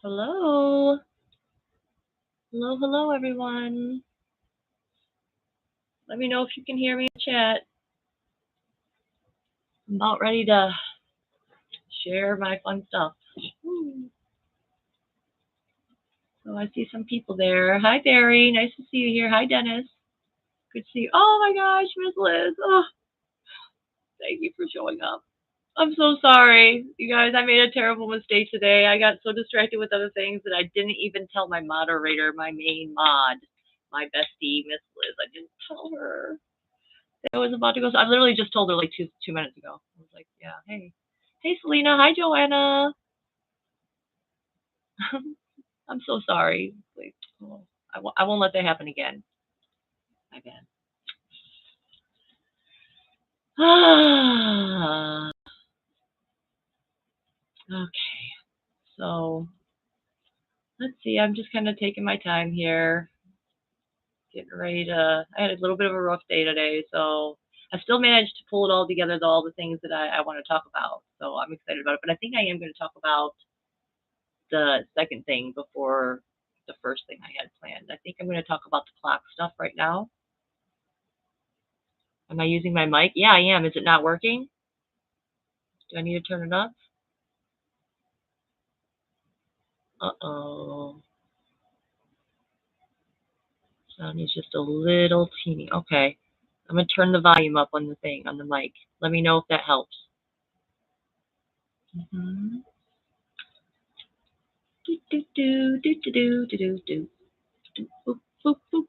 Hello. Hello, hello, everyone. Let me know if you can hear me in the chat. I'm about ready to share my fun stuff. So I see some people there. Hi, Barry. Nice to see you here. Hi, Dennis. Good to see you. Oh my gosh, Miss Liz. Oh, thank you for showing up. I'm so sorry. You guys, I made a terrible mistake today. I got so distracted with other things that I didn't even tell my moderator, my main mod, my bestie, Miss Liz. I didn't tell her. I was about to go. I literally just told her like two minutes ago. I was like, yeah, hey, Selena. Hi, Joanna. I'm so sorry. Like, oh, I won't let that happen again. My bad. Okay. So let's see. I'm just kind of taking my time here, getting ready to. I had a little bit of a rough day today, so I still managed to pull it all together, all the things that I want to talk about. So I'm excited about it. But I think I am going to talk about the second thing before the first thing I had planned. I think I'm going to talk about the clock stuff right now. Am I using my mic? Yeah, I am. Is it not working? Do I need to turn it up? Uh-oh. Sound is just a little teeny. Okay. I'm going to turn the volume up on the thing, on the mic. Let me know if that helps. Mm-hmm. Do, do, do, do, do, do, do, do, do. Boop, boop, boop.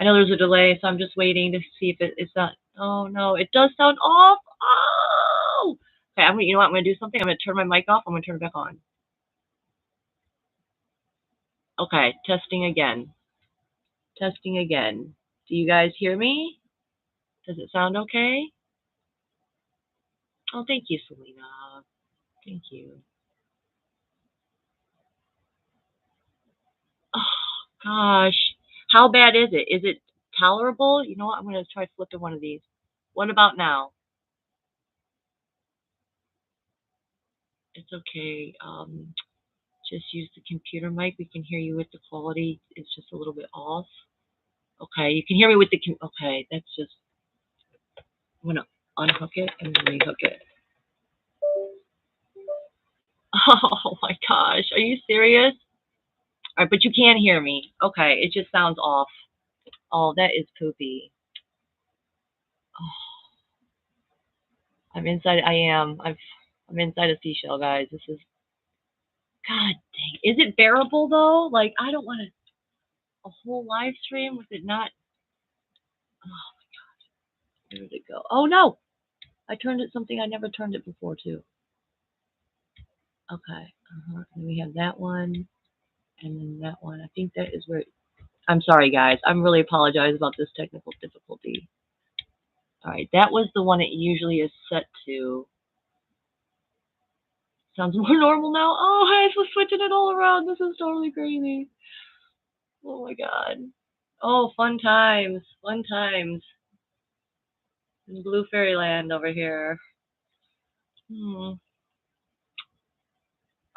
I know there's a delay, so I'm just waiting to see if it's not. Oh, no. It does sound off. Oh! Okay, you know what? I'm going to do something. I'm going to turn my mic off. I'm going to turn it back on. Okay, testing again. Testing again. Do you guys hear me? Does it sound okay? Oh, thank you, Selena. Thank you. Oh, gosh. How bad is it? Is it tolerable? You know what? I'm going to try flipping one of these. What about now? It's okay. Just use the computer mic. We can hear you with the quality. It's just a little bit off. Okay, you can hear me with the. Okay, that's just. I'm going to unhook it and rehook it. Oh my gosh. Are you serious? All right, but you can hear me. Okay, it just sounds off. Oh, that is poopy. Oh, I'm inside. I am. I'm inside a seashell, guys. This is. God dang. Is it bearable though? Like I don't want a whole live stream with it not. Oh my God. Where did it go? Oh no! I turned it something I never turned it before too. Okay. And we have that one, and then that one. I think that is where. I'm sorry, guys. I'm really apologize about this technical difficulty. All right, that was the one it usually is set to. Sounds more normal now. Oh, I was switching it all around. This is totally crazy. Oh my God. Oh, fun times. Fun times. In Blue Fairyland over here. All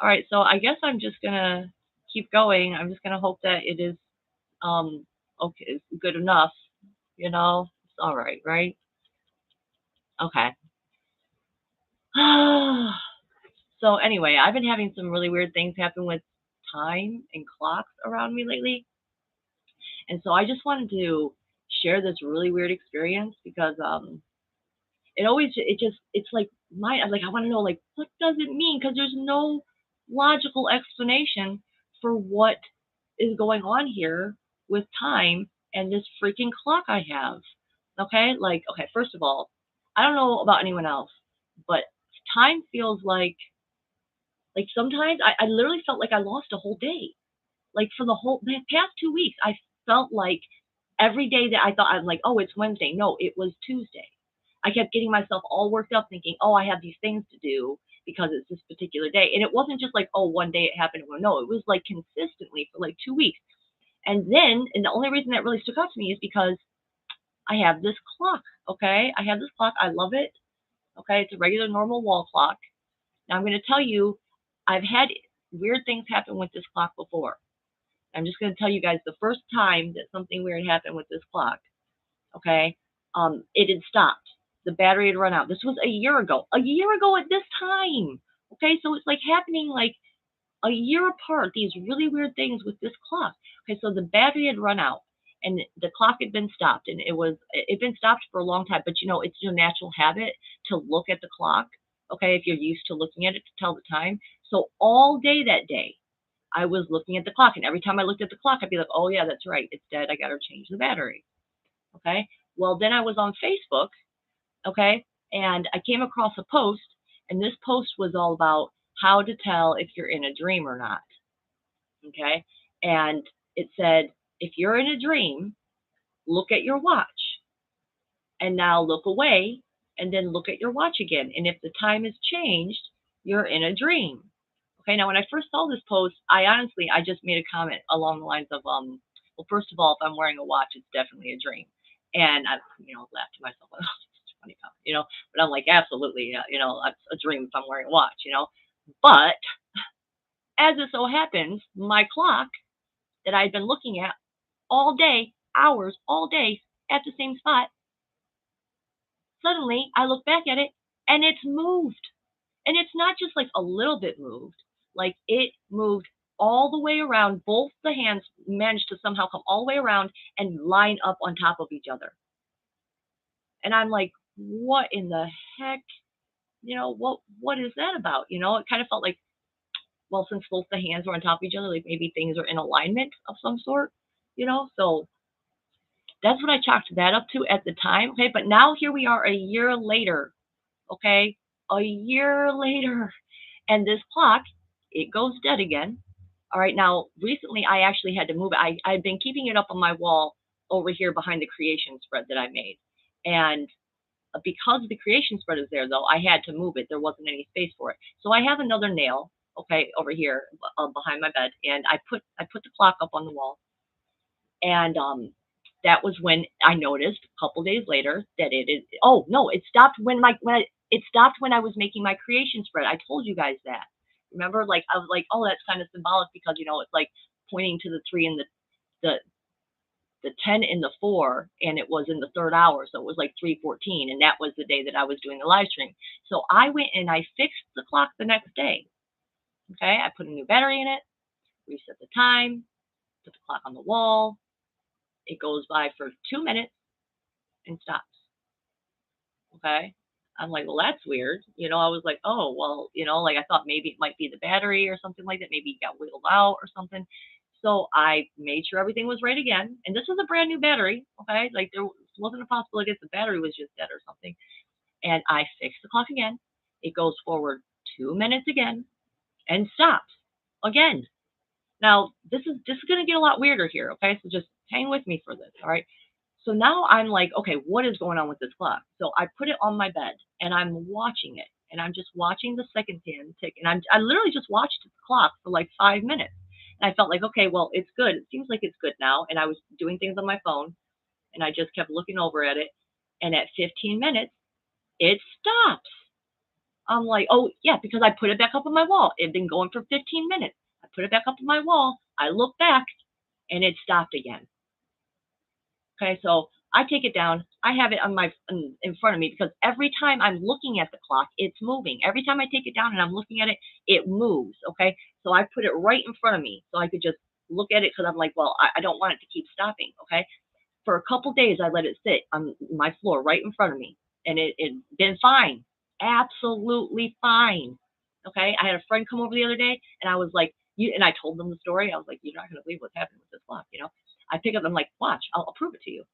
right, so I guess I'm just gonna keep going. I'm just gonna hope that it is okay, good enough. You know, it's all right, right? Okay. So anyway, I've been having some really weird things happen with time and clocks around me lately. And so I just wanted to share this really weird experience because it's like I'm like I want to know like what does it mean, because there's no logical explanation for what is going on here with time and this freaking clock I have. Okay? Like, okay, first of all, I don't know about anyone else, but time feels like sometimes I literally felt like I lost a whole day. Like for the past 2 weeks, I felt like every day that I thought I'm like, oh, it's Wednesday. No, it was Tuesday. I kept getting myself all worked up thinking, oh, I have these things to do because it's this particular day. And it wasn't just like, oh, one day it happened. Well, no, it was like consistently for like 2 weeks. And the only reason that really stuck out to me is because I have this clock. Okay. I have this clock. I love it. Okay. It's a regular normal wall clock. Now I'm going to tell you, I've had weird things happened with this clock before. I'm just going to tell you guys the first time that something weird happened with this clock. Okay, it had stopped. The battery had run out. This was a year ago. A year ago at this time. Okay, so it's like happening like a year apart. These really weird things with this clock. Okay, so the battery had run out, and the clock had been stopped, and it'd been stopped for a long time. But you know, it's your natural habit to look at the clock. Okay, if you're used to looking at it to tell the time. So all day that day, I was looking at the clock, and every time I looked at the clock, I'd be like, "Oh yeah, that's right, it's dead. I got to change the battery." Okay. Well, then I was on Facebook, okay, and I came across a post, and this post was all about how to tell if you're in a dream or not. Okay. And it said, if you're in a dream, look at your watch and now look away and then look at your watch again. And if the time has changed, you're in a dream. Okay, now when I first saw this post, I just made a comment along the lines of, well, first of all, if I'm wearing a watch, it's definitely a dream. And I, laughed to myself, oh, it's a funny comment, but I'm like, absolutely, it's a dream if I'm wearing a watch, But as it so happens, my clock that I'd been looking at all day, hours, all day at the same spot, suddenly I look back at it and it's moved. And it's not just like a little bit moved, like it moved all the way around. Both the hands managed to somehow come all the way around and line up on top of each other. And I'm like, what in the heck? What is that about? It kind of felt like, well, since both the hands were on top of each other, like maybe things are in alignment of some sort. So that's what I chalked that up to at the time. Okay. But now here we are a year later. Okay. A year later. And this clock, it goes dead again. All right. Now, recently, I actually had to move it. I've been keeping it up on my wall over here behind the creation spread that I made. And because the creation spread is there, though, I had to move it. There wasn't any space for it. So I have another nail, okay, over here behind my bed, and I put the clock up on the wall, and that was when I noticed a couple days later that it is. Oh no, it stopped it stopped when I was making my creation spread. I told you guys that. Remember, like I was like, oh, that's kind of symbolic because it's like pointing to the three and the the 10 and the 4, and it was in the third hour, so it was like 3:14, and that was the day that I was doing the live stream. So I went and I fixed the clock the next day. Okay, I put a new battery in it, reset the time, put the clock on the wall. It goes by for 2 minutes and stops. Okay. I'm like, well, that's weird. I was like, oh, well, like I thought maybe it might be the battery or something like that. Maybe it got wiggled out or something. So I made sure everything was right again. And this was a brand new battery. Okay. Like there wasn't a possibility that the battery was just dead or something. And I fixed the clock again. It goes forward 2 minutes again and stops again. Now this is going to get a lot weirder here. Okay. So just hang with me for this. All right. So now I'm like, okay, what is going on with this clock? So I put it on my bed and I'm watching it and I'm just watching the second hand tick. And I literally just watched the clock for like 5 minutes. And I felt like, okay, well, it's good. It seems like it's good now. And I was doing things on my phone and I just kept looking over at it. And at 15 minutes, it stops. I'm like, oh, yeah, because I put it back up on my wall. It had been going for 15 minutes. I put it back up on my wall. I look back and it stopped again. Okay, so I take it down. I have it on in front of me because every time I'm looking at the clock, it's moving. Every time I take it down and I'm looking at it, it moves. Okay, so I put it right in front of me so I could just look at it because I'm like, well, I don't want it to keep stopping. Okay, for a couple days, I let it sit on my floor right in front of me, and it been fine, absolutely fine. Okay, I had a friend come over the other day, and I was like, and I told them the story. I was like, you're not going to believe what's happening with this clock. I pick up, I'm like, watch, I'll prove it to you.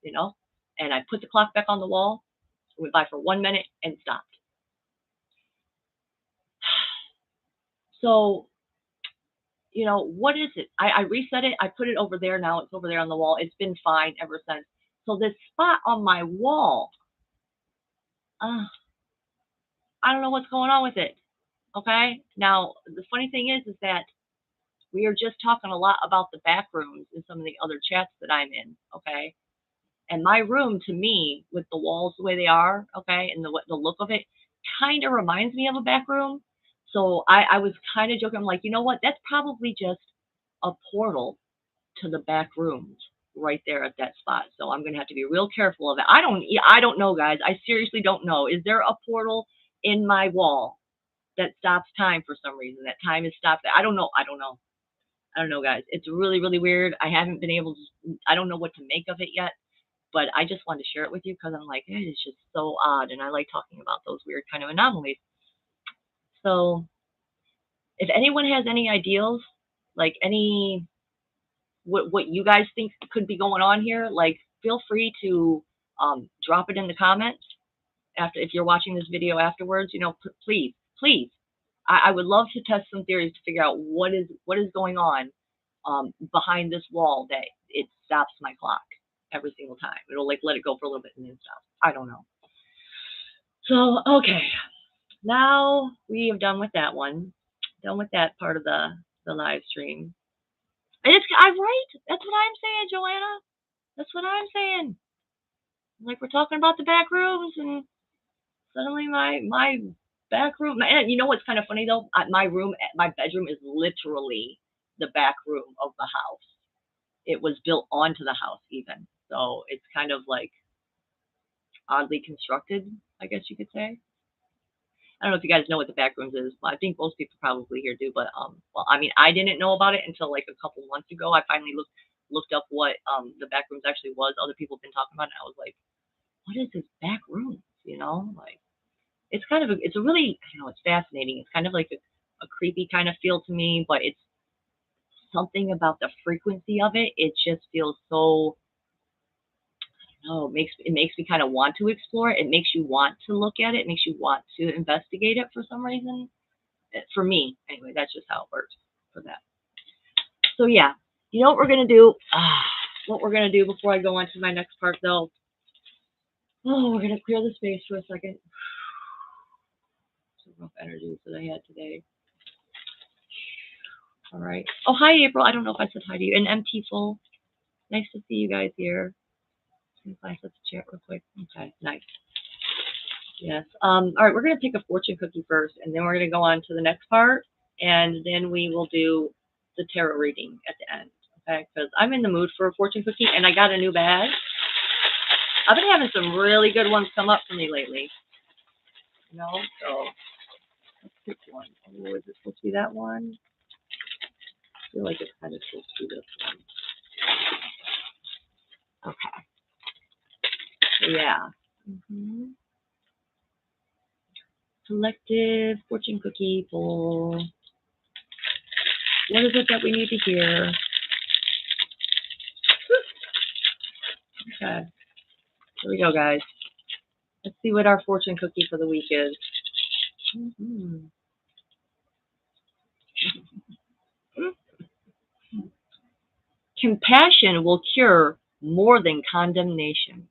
And I put the clock back on the wall, went by for 1 minute and stopped. So, what is it? I reset it. I put it over there now. It's over there on the wall. It's been fine ever since. So this spot on my wall, I don't know what's going on with it. Okay. Now, the funny thing is that we are just talking a lot about the back rooms in some of the other chats that I'm in. Okay. And my room, to me, with the walls the way they are, okay, and the look of it, kind of reminds me of a back room. So I was kind of joking. I'm like, you know what? That's probably just a portal to the back rooms right there at that spot. So I'm gonna have to be real careful of it. I don't know, guys. I seriously don't know. Is there a portal in my wall that stops time for some reason? That time is stopped. I don't know. I don't know. I don't know, guys. It's really, really weird. I haven't been able to. I don't know what to make of it yet. But I just wanted to share it with you because I'm like, it is just so odd, and I like talking about those weird kind of anomalies. So if anyone has any ideas, like any what you guys think could be going on here, like feel free to drop it in the comments after if you're watching this video afterwards. You know, please, please. I would love to test some theories to figure out what is going on behind this wall that it stops my clock every single time. It'll like let it go for a little bit and then stop. I don't know. So okay, now we have done with that one. Done with that part of the live stream. And I'm right. That's what I'm saying, Joanna. That's what I'm saying. Like we're talking about the back rooms, and suddenly my back room. And you know what's kind of funny though? My bedroom is literally the back room of the house. It was built onto the house even, so it's kind of like oddly constructed, I guess you could say. I don't know if you guys know what the back rooms is. Well, I think most people probably here do, but well, I mean, I didn't know about it until like a couple months ago. I finally looked up what the back rooms actually was. Other people have been talking about it, and I was like, what is this back room? You know, like it's kind of it's a really, you know, it's fascinating. It's kind of like a creepy kind of feel to me, but it's something about the frequency of it. It just feels so. Oh, it makes me kind of want to explore it. It makes you want to look at it. It makes you want to investigate it for some reason. For me, anyway, that's just how it works for that. So yeah, you know what we're gonna do? What we're gonna do before I go on to my next part, though. Oh, we're gonna clear the space for a second. Some rough energies that I had today. All right. Oh, hi, April. I don't know if I said hi to you. And MT Full. Nice to see you guys here. Let's chat real quick. Okay, nice. Yes. All right, we're going to pick a fortune cookie first, and then we're going to go on to the next part, and then we will do the tarot reading at the end, okay? Because I'm in the mood for a fortune cookie, and I got a new bag. I've been having some really good ones come up for me lately. You know, so let's pick one. Oh, is it supposed to be that one? I feel like it's kind of supposed to be this one. Okay. So, yeah. Collective fortune cookie full. What is it that we need to hear? Okay. Here we go, guys. Let's see what our fortune cookie for the week is. Compassion will cure more than condemnation.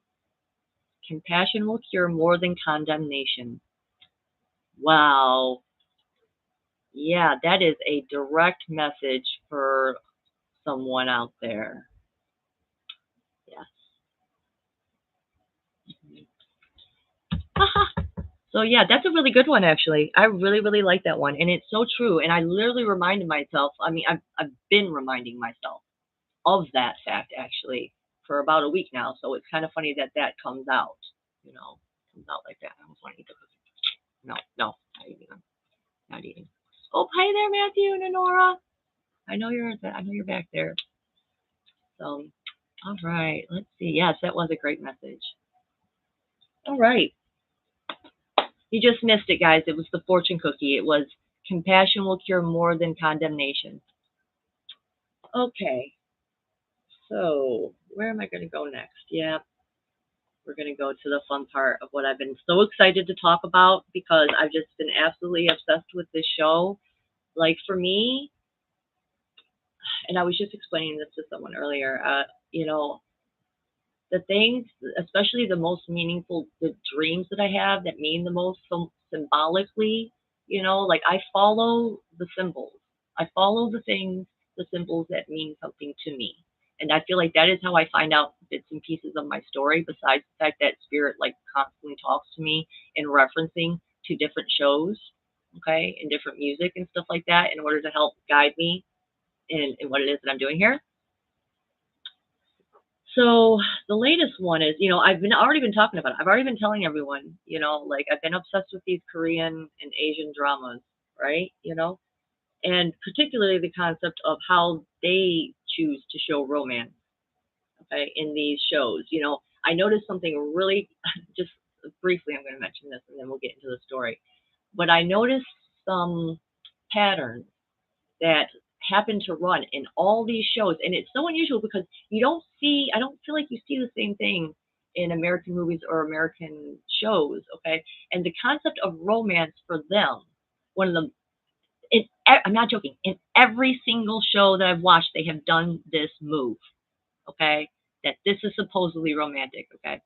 Compassion will cure more than condemnation. Wow. Yeah, that is a direct message for someone out there. Yes. So yeah, that's a really good one actually. I really, really like that one, and it's so true. And I literally reminded myself. I mean, I've been reminding myself of that fact actually for about a week now. So it's kind of funny that that comes out. You know, comes out like that. I almost want to eat the cookie. No, not eating them. Not eating. Oh, hi there, Matthew and Nora. I know you're back there. So, all right. Let's see. Yes, that was a great message. All right. You just missed it, guys. It was the fortune cookie. It was compassion will cure more than condemnation. Okay. So, where am I going to go next? Yeah, we're going to go to the fun part of what I've been so excited to talk about because I've just been absolutely obsessed with this show. Like for me, and I was just explaining this to someone earlier, you know, the things, especially the most meaningful, the dreams that I have that mean the most symbolically, you know, like I follow the symbols. I follow the things, the symbols that mean something to me. And I feel like that is how I find out bits and pieces of my story, besides the fact that spirit like constantly talks to me in referencing to different shows. okay, and different music and stuff like that in order to help guide me in what it is that I'm doing here. So the latest one is, I've been already been talking about it. I've already been telling everyone, like I've been obsessed with these Korean and Asian dramas, right? And particularly the concept of how they choose to show romance, okay, in these shows. I noticed something really, just briefly, I'm going to mention this and then we'll get into the story. But I noticed some patterns that happen to run in all these shows. And it's so unusual because I don't feel like you see the same thing in American movies or American shows, okay? And the concept of romance for them, one of the, I'm not joking, in every single show that I've watched, they have done this move, okay? That this is supposedly romantic, okay?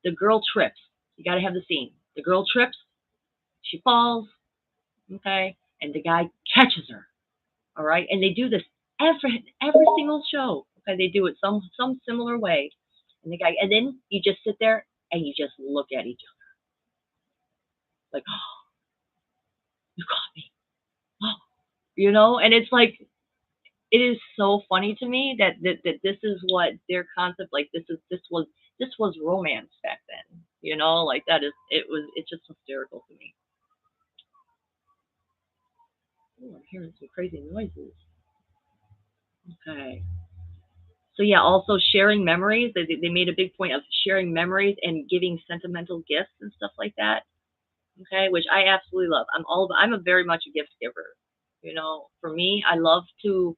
The girl trips. You got to have the scene. The girl trips, she falls, okay? And the guy catches her. All right, and they do this every single show. Okay, they do it some similar way, and then you just sit there and you just look at each other like, oh, you caught me, oh, and it's like it is so funny to me that this is what their concept like. This was romance back then. Like that is it's just hysterical to me. Oh, I'm hearing some crazy noises. Okay. So yeah, also sharing memories. They made a big point of sharing memories and giving sentimental gifts and stuff like that. Okay, which I absolutely love. I'm a very much a gift giver. For me, I love to,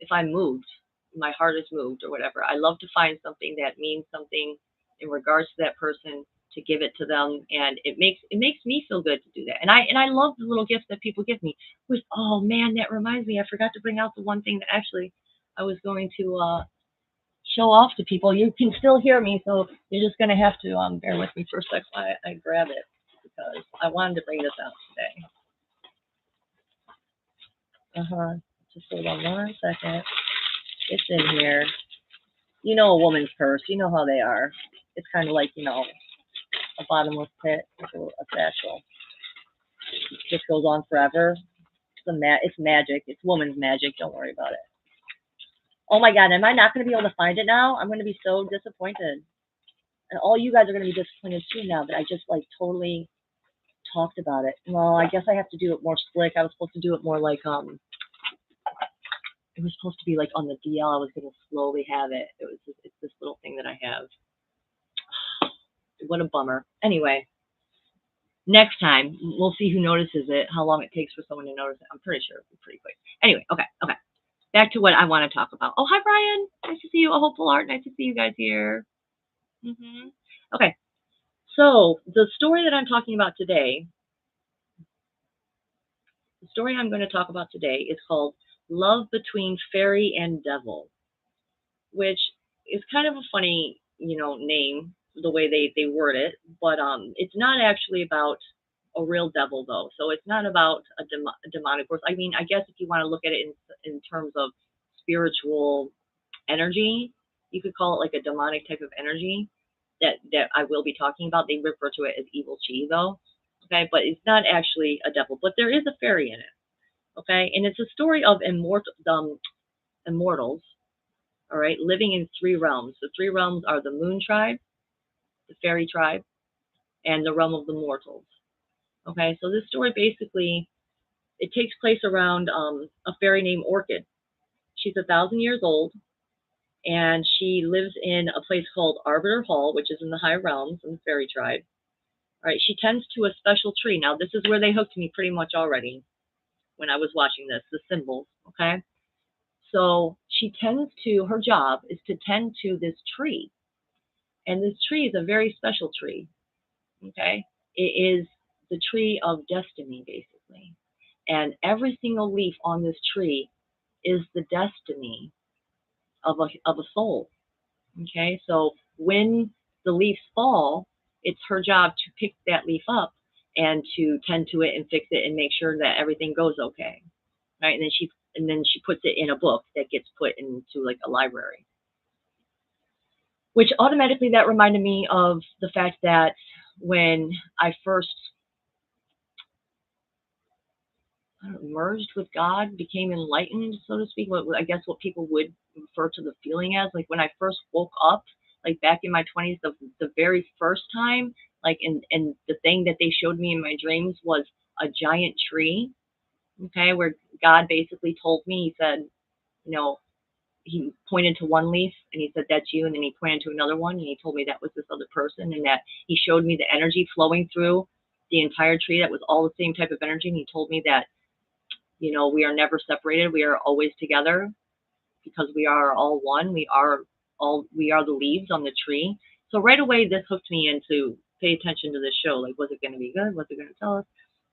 if I'm moved, my heart is moved or whatever. I love to find something that means something in regards to that person, to give it to them, and it makes me feel good to do that. And I love the little gifts that people give me. Which, oh man, that reminds me, I forgot to bring out the one thing that actually I was going to show off to people. You can still hear me, so you're just gonna have to bear with me for a sec while I grab it because I wanted to bring this out today. Just hold on 1 second. It's in here. A woman's purse. You know how they are. It's kind of like a bottomless pit, a satchel. It just goes on forever. It's magic. It's woman's magic. Don't worry about it. Oh my God, am I not going to be able to find it now? I'm going to be so disappointed. And all you guys are going to be disappointed too now that I just like totally talked about it. Well, I guess I have to do it more slick. I was supposed to do it more like it was supposed to be like on the DL. I was going to slowly have it. It's this little thing that I have. What a bummer. Anyway, next time we'll see who notices it. How long it takes for someone to notice it. I'm pretty sure it'll be pretty quick. Anyway, okay. Back to what I want to talk about. Oh, hi Brian. Nice to see you. A hopeful heart. Nice to see you guys here. Okay. So the story that I'm talking about today, the story I'm going to talk about today is called Love Between Fairy and Devil, which is kind of a funny, name, the way they word it, but it's not actually about a real devil though. So it's not about a demonic force. I mean, I guess if you want to look at it in terms of spiritual energy, you could call it like a demonic type of energy that I will be talking about. They refer to it as evil chi though. Okay, but it's not actually a devil, but there is a fairy in it. Okay, and it's a story of immortals, all right, living in three realms. The three realms are the moon tribe, the fairy tribe, and the realm of the mortals. Okay, so this story basically, it takes place around a fairy named Orchid. She's 1,000 years old, and she lives in a place called Arbiter Hall, which is in the high realms in the fairy tribe. All right, she tends to a special tree. Now, this is where they hooked me pretty much already when I was watching this, the symbols, okay? So her job is to tend to this tree. And this tree is a very special tree, okay? It is the tree of destiny, basically. And every single leaf on this tree is the destiny of a soul, okay? So when the leaves fall, it's her job to pick that leaf up and to tend to it and fix it and make sure that everything goes okay, right? And then she puts it in a book that gets put into like a library. Which automatically that reminded me of the fact that when I first I don't know, merged with God, became enlightened, so to speak. What I guess what people would refer to the feeling as, like when I first woke up, like back in my 20s, the very first time, like and the thing that they showed me in my dreams was a giant tree. Okay, where God basically told me, he said, you know, he pointed to one leaf and he said, "That's you," and then he pointed to another one and he told me that was this other person, and that he showed me the energy flowing through the entire tree that was all the same type of energy, and he told me that, we are never separated. We are always together because we are all one. We are the leaves on the tree. So right away, this hooked me into pay attention to this show. Like, was it going to be good? Was it going to tell us?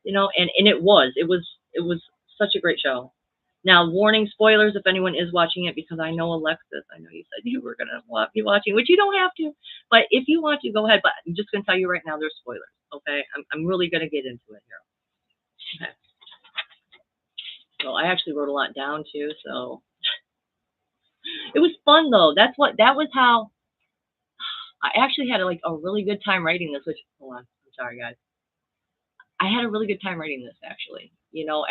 And it was such a great show. Now, warning spoilers if anyone is watching it, because I know Alexis, I know you said you were going to be watching, which you don't have to. But if you want to, go ahead. But I'm just going to tell you right now, there's spoilers. Okay, I'm really going to get into it here. Okay. So I actually wrote a lot down too. So it was fun though. That was how I actually had like a really good time writing this. Which, hold on, I'm sorry guys. I had a really good time writing this actually.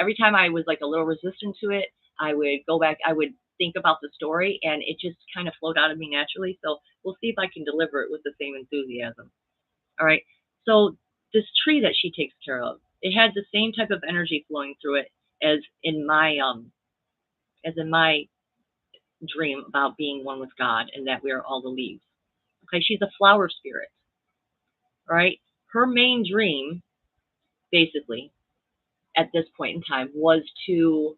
Every time I was like a little resistant to it, I would go back. I would think about the story, and it just kind of flowed out of me naturally. So we'll see if I can deliver it with the same enthusiasm. All right. So this tree that she takes care of, it had the same type of energy flowing through it as in my dream about being one with God and that we are all the leaves. Okay, she's a flower spirit, right? Her main dream, basically, at this point in time, was to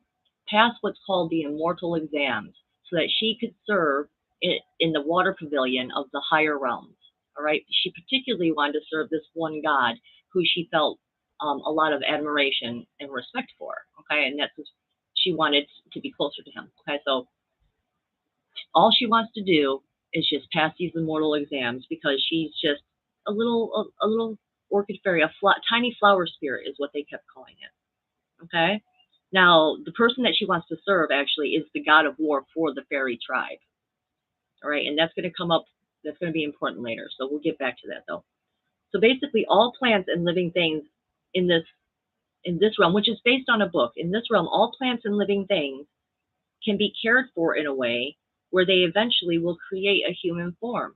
pass what's called the immortal exams so that she could serve in the water pavilion of the higher realms. All right, she particularly wanted to serve this one God who she felt a lot of admiration and respect for. Okay, and that's what she wanted to be closer to him. Okay, so all she wants to do is just pass these immortal exams because she's just a little orchid fairy, tiny flower spirit is what they kept calling it. Okay. Now, the person that she wants to serve actually is the god of war for the fairy tribe. All right, and that's going to come up. That's going to be important later. So we'll get back to that though. So basically, all plants and living things in this realm, which is based on a book, in this realm, all plants and living things can be cared for in a way where they eventually will create a human form.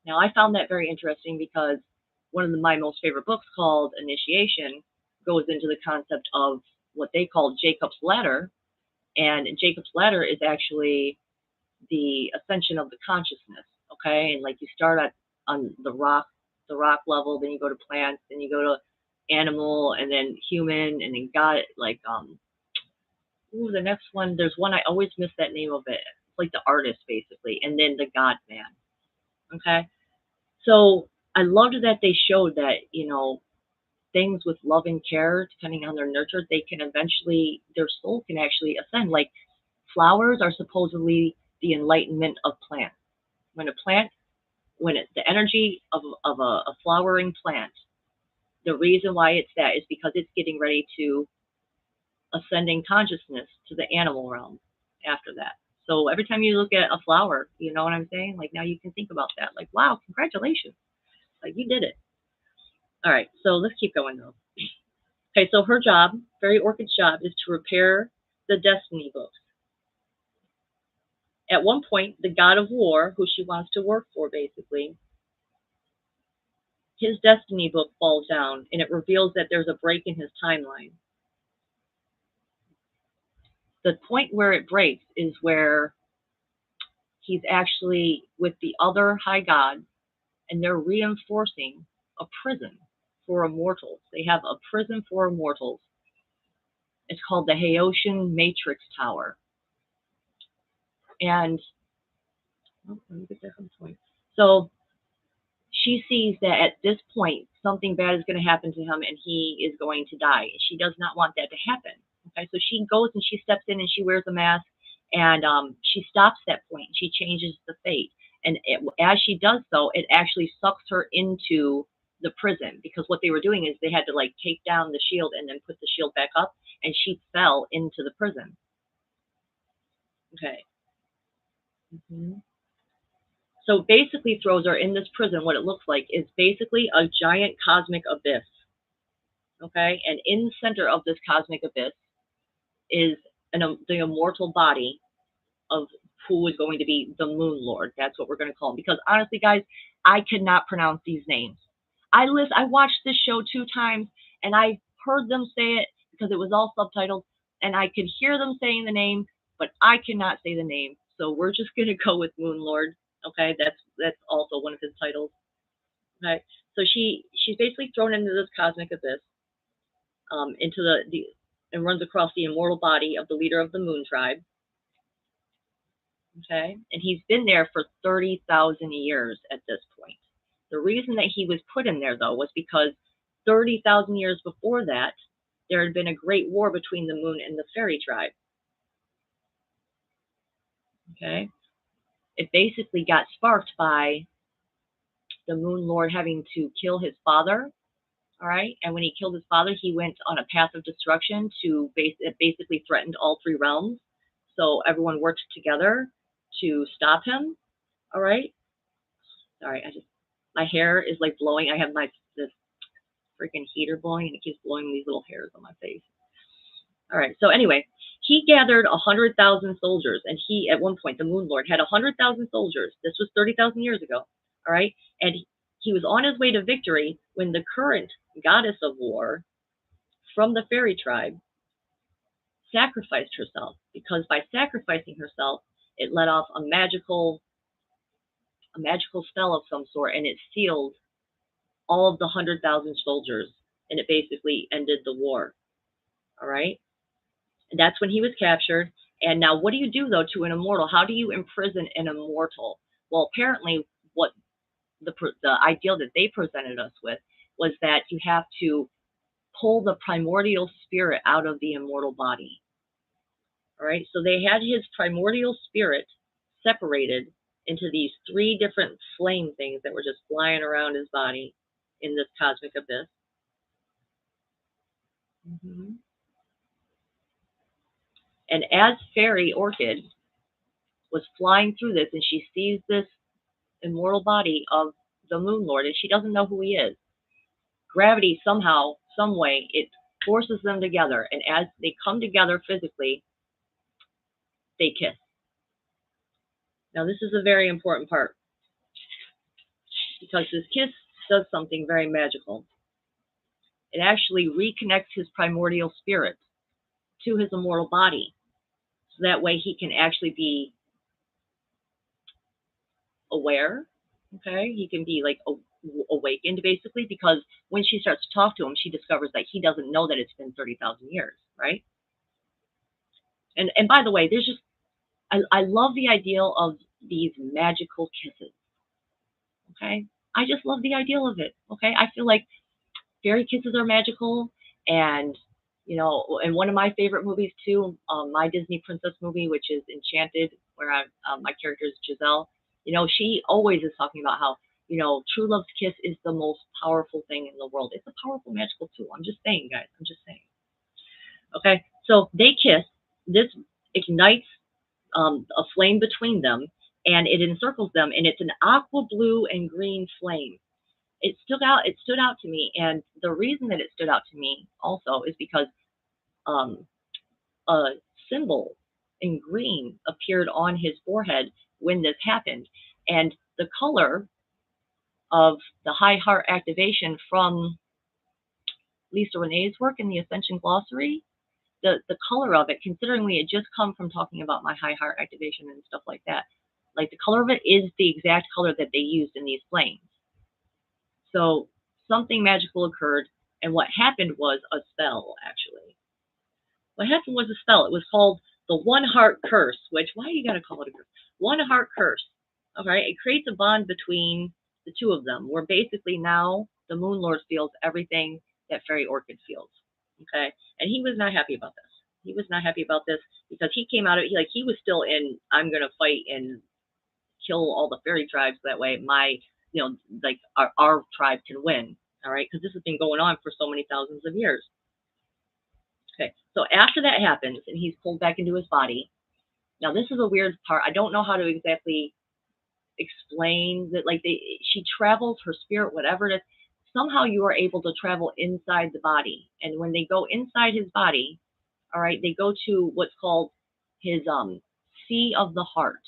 Now, I found that very interesting because one of my most favorite books, called Initiation, goes into the concept of what they call Jacob's Ladder. And Jacob's Ladder is actually the ascension of the consciousness. Okay, and like you start on the rock level, then you go to plants, then you go to animal, and then human, and then God. Like the next one, there's one I always miss that name of it. It's like the artist basically, and then the God man. Okay, so I loved that they showed that things with love and care, depending on their nurture, they can eventually their soul can actually ascend. Like flowers are supposedly the enlightenment of plants. When a plant, the energy of a flowering plant, the reason why it's that is because it's getting ready to ascending consciousness to the animal realm after that. So every time you look at a flower, you know what I'm saying? Like now you can think about that. Like, wow, congratulations. Like you did it. All right, so let's keep going though. Okay, so her job, Fairy Orchid's job, is to repair the destiny books. At one point, the god of war, who she wants to work for, basically, his destiny book falls down, and it reveals that there's a break in his timeline. The point where it breaks is where he's actually with the other high gods, and they're reinforcing a prison for immortals. They have a prison for immortals. It's called the Haitian Matrix Tower. And let me get there from the point. So she sees that at this point something bad is going to happen to him and he is going to die. She does not want that to happen. Okay, so she goes and she steps in and she wears a mask, and she stops that point. She changes the fate, and as she does so, it actually sucks her into the prison, because what they were doing is they had to like take down the shield and then put the shield back up, and she fell into the prison. Okay. So basically throws her in this prison. What it looks like is basically a giant cosmic abyss. Okay, and in the center of this cosmic abyss is the immortal body of who is going to be the Moon Lord. That's what we're going to call him. Because honestly, guys, I could not pronounce these names. I watched this show 2 times, and I heard them say it because it was all subtitled, and I could hear them saying the name, but I cannot say the name. So we're just going to go with Moon Lord. Okay, that's also one of his titles. Okay, so she's basically thrown into this cosmic abyss, into the and runs across the immortal body of the leader of the Moon tribe. Okay, and he's been there for 30,000 years at this point. The reason that he was put in there, though, was because 30,000 years before that, there had been a great war between the Moon and the Fairy tribe. Okay, it basically got sparked by the Moon Lord having to kill his father. All right, and when he killed his father, he went on a path of destruction it basically threatened all 3 realms. So everyone worked together to stop him. All right. Sorry, my hair is like blowing. I have this freaking heater blowing, and it keeps blowing these little hairs on my face. All right. So anyway, he gathered 100,000 soldiers, and at one point, the Moon Lord had 100,000 soldiers. This was 30,000 years ago. All right, and he was on his way to victory when the current goddess of war from the fairy tribe sacrificed herself, because by sacrificing herself, it let off a magical spell of some sort, and it sealed all of the 100,000 soldiers, and it basically ended the war. All right, and that's when he was captured. And now, what do you do though to an immortal? How do you imprison an immortal? Well, apparently, what the ideal that they presented us with was that you have to pull the primordial spirit out of the immortal body. All right, so they had his primordial spirit separated into these 3 different flame things that were just flying around his body in this cosmic abyss. Mm-hmm. And as Fairy Orchid was flying through this, and she sees this immortal body of the Moon Lord, and she doesn't know who he is, gravity somehow, some way, it forces them together. And as they come together physically, they kiss. Now, this is a very important part, because this kiss does something very magical. It actually reconnects his primordial spirit to his immortal body. So that way he can actually be aware. Okay, he can be like awakened, basically, because when she starts to talk to him, she discovers that he doesn't know that it's been 30,000 years, right? And by the way, there's just I love the ideal of these magical kisses. Okay, I just love the ideal of it. Okay, I feel like fairy kisses are magical, and and one of my favorite movies too, my Disney princess movie, which is Enchanted, where my character is Giselle. She always is talking about how true love's kiss is the most powerful thing in the world. It's a powerful magical tool. I'm just saying, guys. I'm just saying. Okay, so they kiss. This ignites a flame between them, and it encircles them, and it's an aqua blue and green flame. It stood out to me, and the reason that it stood out to me also is because a symbol in green appeared on his forehead when this happened, and the color of the high heart activation from Lisa Renee's work in the Ascension Glossary, the color of it, considering we had just come from talking about my high heart activation and stuff like that, like the color of it is the exact color that they used in these flames. So something magical occurred, and what happened was a spell, actually. What happened was a spell. It was called the One Heart Curse, which, why you gotta call it a curse? One Heart Curse. Okay, it creates a bond between the 2 of them, where basically now the Moon Lord feels everything that Fairy Orchid feels. Okay, and he was not happy about this. He was not happy about this because he came out of he was still in, I'm gonna fight and kill all the fairy tribes, that way our tribe can win. All right, because this has been going on for so many thousands of years. Okay, so after that happens and he's pulled back into his body, now this is a weird part. I don't know how to exactly explain that. She travels, her spirit, whatever it is, somehow you are able to travel inside the body. And when they go inside his body, all right, they go to what's called his sea of the heart.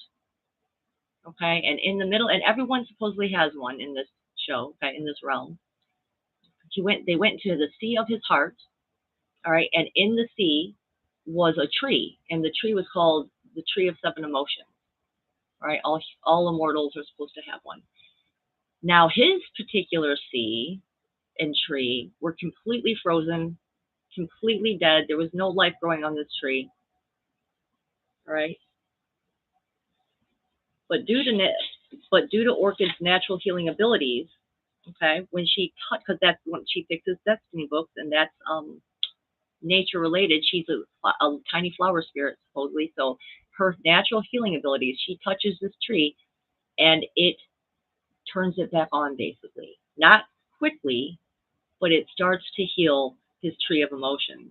Okay, and in the middle, and everyone supposedly has one in this show, okay, in this realm. They went to the sea of his heart, all right, and in the sea was a tree, and the tree was called the tree of seven emotions. All right, all immortals are supposed to have one. Now his particular sea and tree were completely frozen, completely dead. There was no life growing on this tree. All right, but due to Orchid's natural healing abilities, okay, when she because that's when she fixes destiny books, and that's nature related. She's a tiny flower spirit supposedly, so her natural healing abilities. She touches this tree, and it turns it back on basically, not quickly, but it starts to heal his tree of emotions.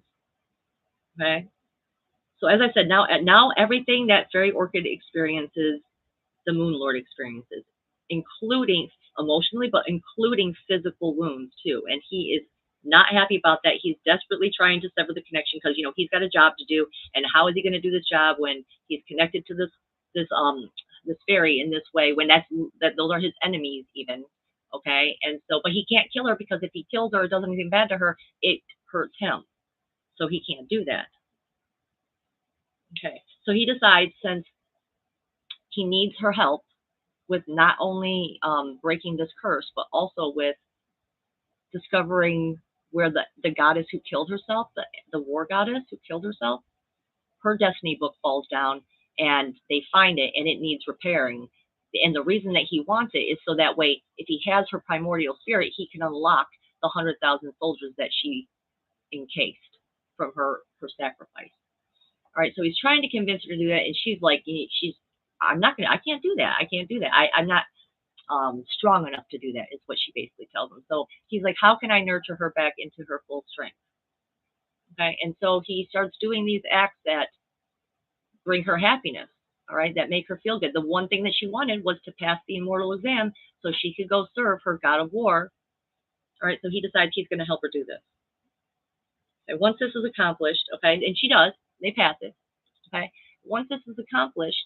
Okay, so as I said, now everything that Fairy Orchid experiences, the Moon Lord experiences, including emotionally, but including physical wounds too. And he is not happy about that. He's desperately trying to sever the connection because he's got a job to do, and how is he going to do this job when he's connected to this fairy in this way when those are his enemies even. Okay, and so but he can't kill her because if he kills her or does anything bad to her, it hurts him. So he can't do that. Okay, so he decides since he needs her help with not only breaking this curse, but also with discovering where the goddess who killed herself, the war goddess who killed herself, her destiny book falls down, and they find it, and it needs repairing. And the reason that he wants it is so that way, if he has her primordial spirit, he can unlock the 100,000 soldiers that she encased from her sacrifice. All right, so he's trying to convince her to do that, and she's like, I can't do that. I can't do that. I'm not strong enough to do that, is what she basically tells him. So he's like, how can I nurture her back into her full strength? Okay, and so he starts doing these acts that bring her happiness, all right, that make her feel good. The one thing that she wanted was to pass the immortal exam so she could go serve her god of war. All right, so he decides he's going to help her do this. And once this is accomplished, okay, and she does, they pass it, okay. Once this is accomplished,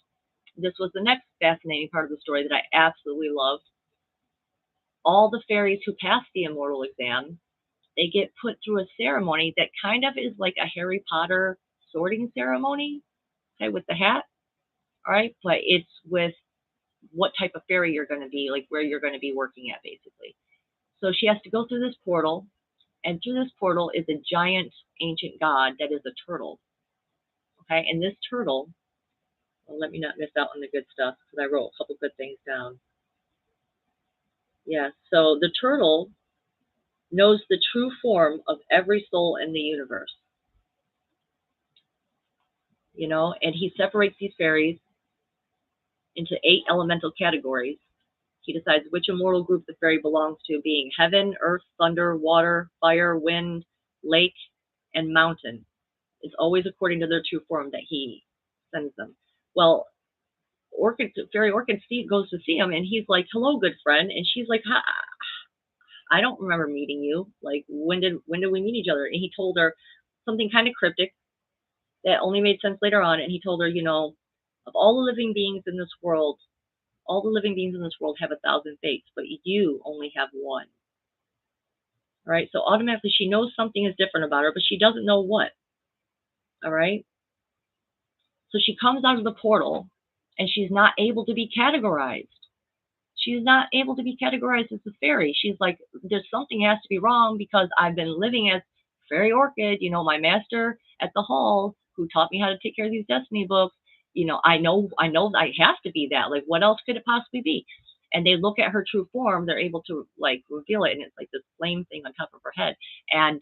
this was the next fascinating part of the story that I absolutely loved. All the fairies who pass the immortal exam, they get put through a ceremony that kind of is like a Harry Potter sorting ceremony, okay, with the hat, all right, but it's with what type of fairy you're going to be, like where you're going to be working at, basically. So she has to go through this portal, and through this portal is a giant ancient god that is a turtle, okay, and this turtle, well, let me not miss out on the good stuff because I wrote a couple good things down. Yeah, so the turtle knows the true form of every soul in the universe. And he separates these fairies into 8 elemental categories. He decides which immortal group the fairy belongs to, being heaven, earth, thunder, water, fire, wind, lake, and mountain. It's always according to their true form that he sends them. Well, Fairy Orchid goes to see him, and he's like, hello, good friend. And she's like, I don't remember meeting you. Like, when did we meet each other? And he told her something kind of cryptic that only made sense later on. And he told her, of all the living beings in this world, all the living beings in this world have 1,000 fates, but you only have one. All right. So automatically she knows something is different about her, but she doesn't know what. All right. So she comes out of the portal, and she's not able to be categorized. She's not able to be categorized as a fairy. She's like, there's something has to be wrong because I've been living as Fairy Orchid, my master at the hall who taught me how to take care of these destiny books. I know I have to be that. Like, what else could it possibly be? And they look at her true form, they're able to like reveal it, and it's like this flame thing on top of her head. And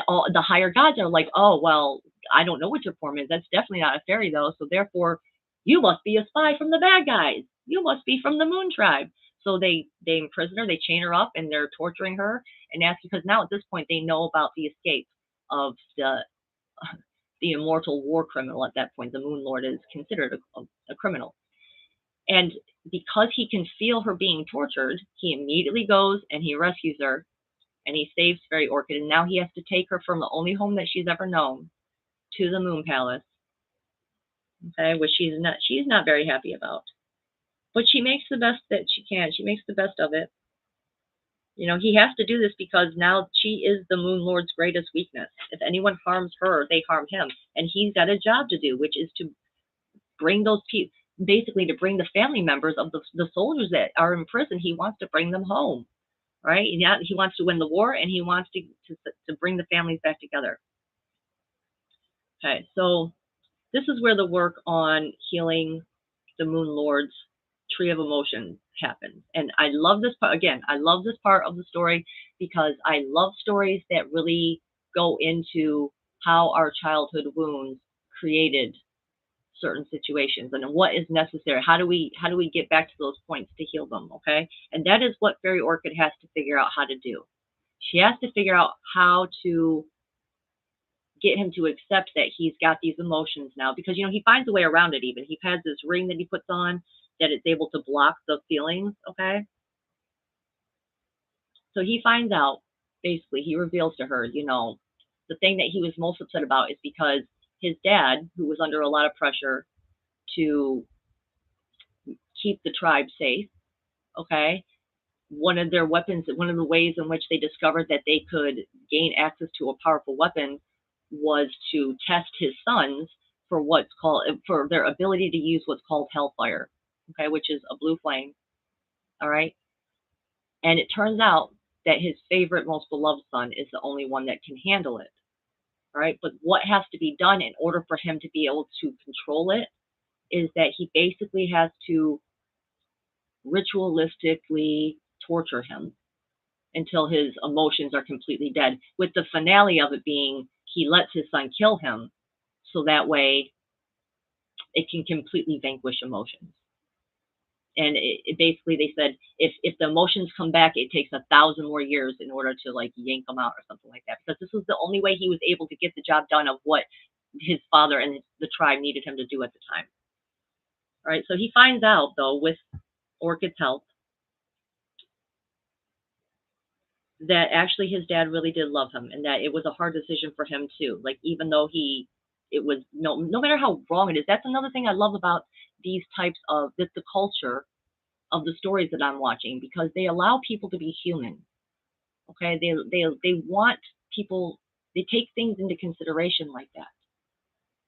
all the higher gods are like, oh, well, I don't know what your form is. That's definitely not a fairy, though. So therefore, you must be a spy from the bad guys. You must be from the Moon Tribe. So they imprison her, they chain her up, and they're torturing her and ask, because now at this point they know about the escape of the immortal war criminal. At that point, the Moon Lord is considered a criminal. And because he can feel her being tortured, he immediately goes and he rescues her and he saves Fairy Orchid. And now he has to take her from the only home that she's ever known to the Moon Palace, okay, which she's not very happy about. But she makes the best that she can. She makes the best of it. He has to do this because now she is the Moon Lord's greatest weakness. If anyone harms her, they harm him. And he's got a job to do, which is to bring those people, basically to bring the family members of the soldiers that are in prison. He wants to bring them home, right? He wants to win the war, and he wants to bring the families back together. Okay, so this is where the work on healing the Moon Lord's tree of emotions happens. And I love this part. Again, I love this part of the story because I love stories that really go into how our childhood wounds created certain situations and what is necessary. How do we get back to those points to heal them? Okay. And that is what Fairy Orchid has to figure out how to do. She has to figure out how to get him to accept that he's got these emotions now, because he finds a way around it. Even he has this ring that he puts on that it's able to block the feelings. Okay. So he finds out, basically he reveals to her, the thing that he was most upset about is because his dad, who was under a lot of pressure to keep the tribe safe, okay, one of their weapons, one of the ways in which they discovered that they could gain access to a powerful weapon was to test his sons for their ability to use what's called hellfire, okay, which is a blue flame. All right. And it turns out that his favorite, most beloved son is the only one that can handle it. All right. But what has to be done in order for him to be able to control it is that he basically has to ritualistically torture him until his emotions are completely dead, with the finale of it being he lets his son kill him so that way it can completely vanquish emotions. And it basically, they said, if the emotions come back, it takes 1,000 more years in order to like yank them out or something like that, because this was the only way he was able to get the job done of what his father and the tribe needed him to do at the time. All right, so he finds out, though, with Orchid's help, that actually his dad really did love him, and that it was a hard decision for him too. Like, even though it was, no matter how wrong it is. That's another thing I love about these types of the culture of the stories that I'm watching, because they allow people to be human. Okay, they want people. They take things into consideration like that.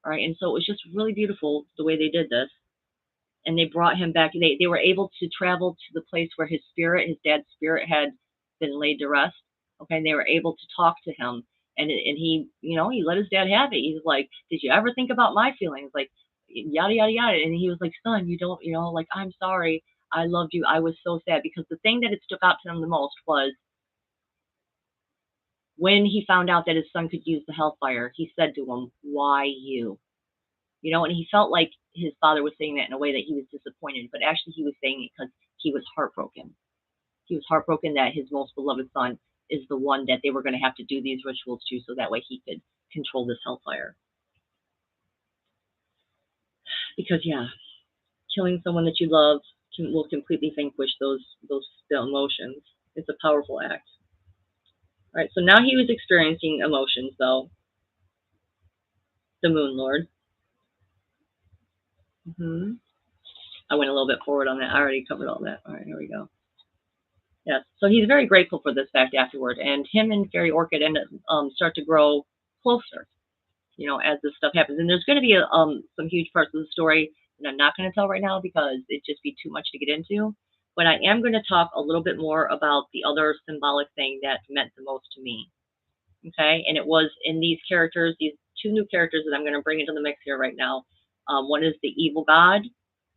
All right, and so it was just really beautiful the way they did this, and they brought him back. They were able to travel to the place where his dad's spirit, had been laid to rest. Okay, and they were able to talk to him, and he let his dad have it. He's like, "Did you ever think about my feelings?" Like, yada yada yada. And he was like, "Son, you don't, like, I'm sorry. I loved you. I was so sad," because the thing that it stuck out to him the most was when he found out that his son could use the hellfire. He said to him, "Why you?" And he felt like his father was saying that in a way that he was disappointed, but actually he was saying it because he was heartbroken. He was heartbroken that his most beloved son is the one that they were going to have to do these rituals to, so that way he could control this hellfire. Because, yeah, killing someone that you love will completely vanquish those emotions. It's a powerful act. All right, so now he was experiencing emotions, though, the Moon Lord. I went a little bit forward on that. I already covered all that. All right, here we go. Yes, so he's very grateful for this fact afterward, and him and Fairy Orchid start to grow closer, as this stuff happens. And there's going to be some huge parts of the story that I'm not going to tell right now because it'd just be too much to get into. But I am going to talk a little bit more about the other symbolic thing that meant the most to me. Okay, and it was in these characters, these two new characters that I'm going to bring into the mix here right now. One is the evil god,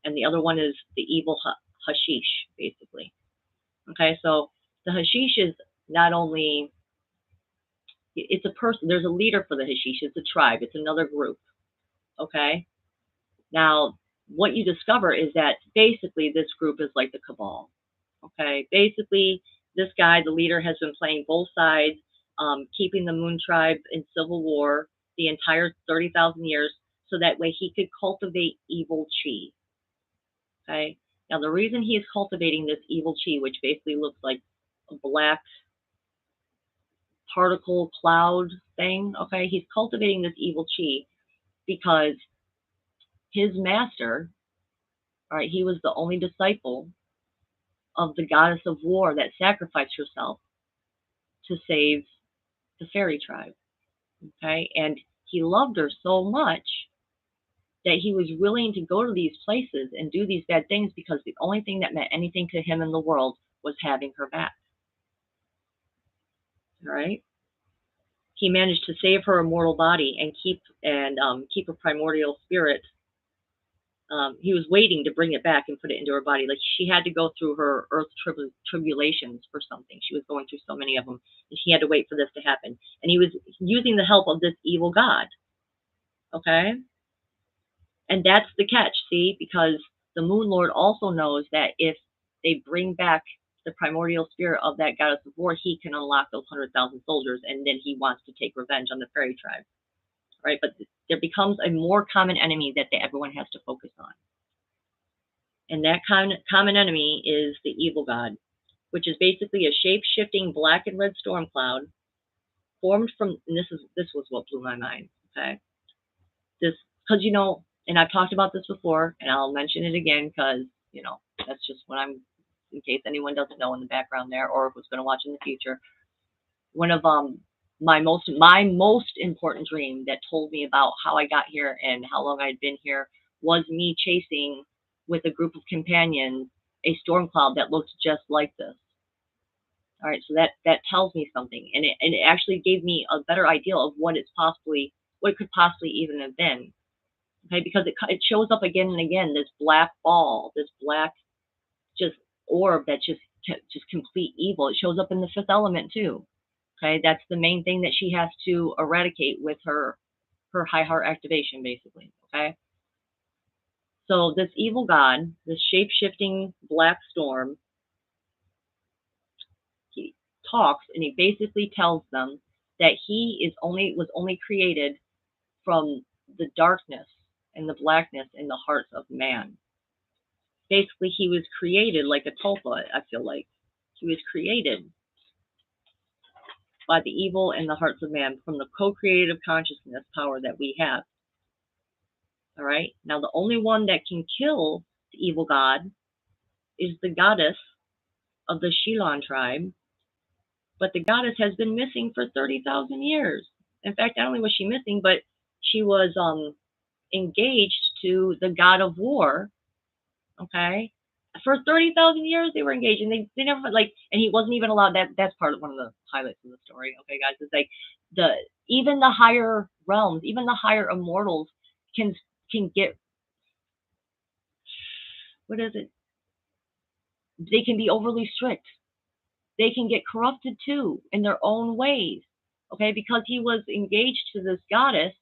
and the other one is the evil hashish, basically. Okay, so the hashish is not only, it's a person, there's a leader for the hashish, it's a tribe, it's another group. Okay, now what you discover is that basically this group is like the cabal. Okay, basically this guy, the leader, has been playing both sides, keeping the Moon tribe in civil war the entire 30,000 years, so that way he could cultivate evil chi. Okay, Now, the reason he is cultivating this evil chi, which basically looks like a black particle cloud thing, okay, he's cultivating this evil chi because his master, all right, he was the only disciple of the goddess of war that sacrificed herself to save the fairy tribe, okay, and he loved her so much that he was willing to go to these places and do these bad things because the only thing that meant anything to him in the world was having her back. All right. He managed to save her immortal body and keep her primordial spirit. He was waiting to bring it back and put it into her body. Like she had to go through her earth tribulations for something. She was going through so many of them, and she had to wait for this to happen. And he was using the help of this evil god. Okay. And that's the catch, see, because the Moon Lord also knows that if they bring back the primordial spirit of that goddess of war, he can unlock those 100,000 soldiers, and then he wants to take revenge on the fairy tribe, right? But there becomes a more common enemy that everyone has to focus on. And that common enemy is the evil god, which is basically a shape-shifting black and red storm cloud formed from, and this was what blew my mind, okay? This, because and I've talked about this before, and I'll mention it again because that's just what I'm. In case anyone doesn't know in the background there, or who's going to watch in the future, one of my most important dream that told me about how I got here and how long I'd been here was me chasing with a group of companions a storm cloud that looked just like this. All right, so that tells me something, and it actually gave me a better idea of what it could possibly even have been. Okay, because it shows up again and again, this black ball, this black just orb that's just complete evil. It shows up in the fifth element too. Okay, that's the main thing that she has to eradicate with her high heart activation, basically. Okay, so this evil god, this shape-shifting black storm, he talks and he basically tells them that he was only created from the darkness and the blackness in the hearts of man. Basically, he was created like a tulpa, I feel like. He was created by the evil in the hearts of man from the co-creative consciousness power that we have. All right? Now, the only one that can kill the evil god is the goddess of the Shilon tribe, but the goddess has been missing for 30,000 years. In fact, not only was she missing, but she was engaged to the god of war, okay? For 30,000 years, they were engaged, and they never and he wasn't even allowed. That's part of one of the highlights of the story. Okay, guys, it's like even the higher realms, even the higher immortals can get, what is it? They can be overly strict. They can get corrupted too in their own ways. Okay, because he was engaged to this goddess,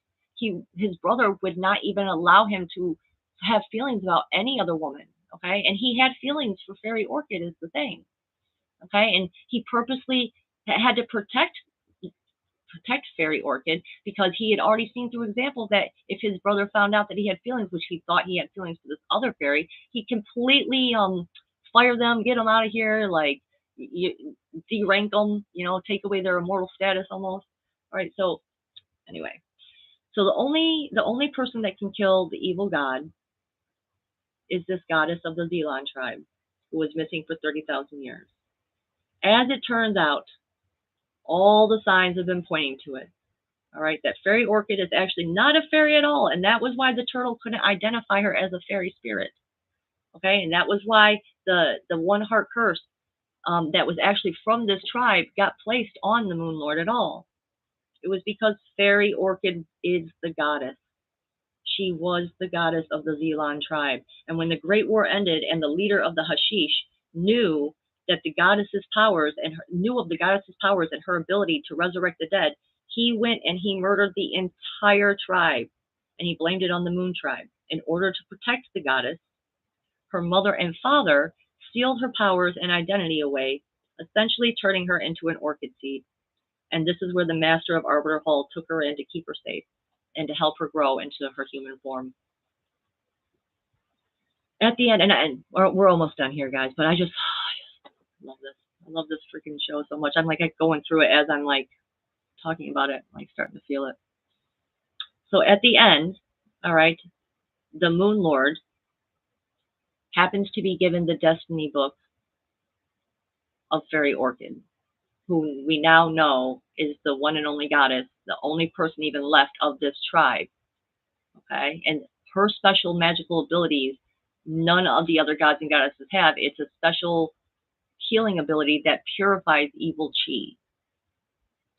his brother would not even allow him to have feelings about any other woman. Okay, and he had feelings for Fairy Orchid is the thing. Okay, and he purposely had to protect Fairy Orchid because he had already seen through examples that if his brother found out that he had feelings, which he thought he had feelings for this other fairy, he completely fire them, get them out of here, like derank them, take away their immortal status almost. All right, so anyway, so the only person that can kill the evil god is this goddess of the Zelon tribe who was missing for 30,000 years. As it turns out, all the signs have been pointing to it. All right, that Fairy Orchid is actually not a fairy at all, and that was why the turtle couldn't identify her as a fairy spirit. Okay, and that was why the one heart curse that was actually from this tribe got placed on the Moon Lord at all. It was because Fairy Orchid is the goddess. She was the goddess of the Zelon tribe. And when the Great War ended and the leader of the Hashish knew that the goddess's powers knew of the goddess's powers and her ability to resurrect the dead, he went and he murdered the entire tribe, and he blamed it on the Moon tribe. In order to protect the goddess, her mother and father sealed her powers and identity away, essentially turning her into an orchid seed. And this is where the master of Arbiter Hall took her in to keep her safe and to help her grow into her human form. at the end, and we're almost done here, guys. But I just love this. I love this freaking show so much. I'm like going through it as I'm like talking about it, like starting to feel it. So at the end, all right, the Moon Lord happens to be given the destiny book of Fairy Orchid, who we now know is the one and only goddess, the only person even left of this tribe. Okay, and her special magical abilities, none of the other gods and goddesses have. It's a special healing ability that purifies evil chi.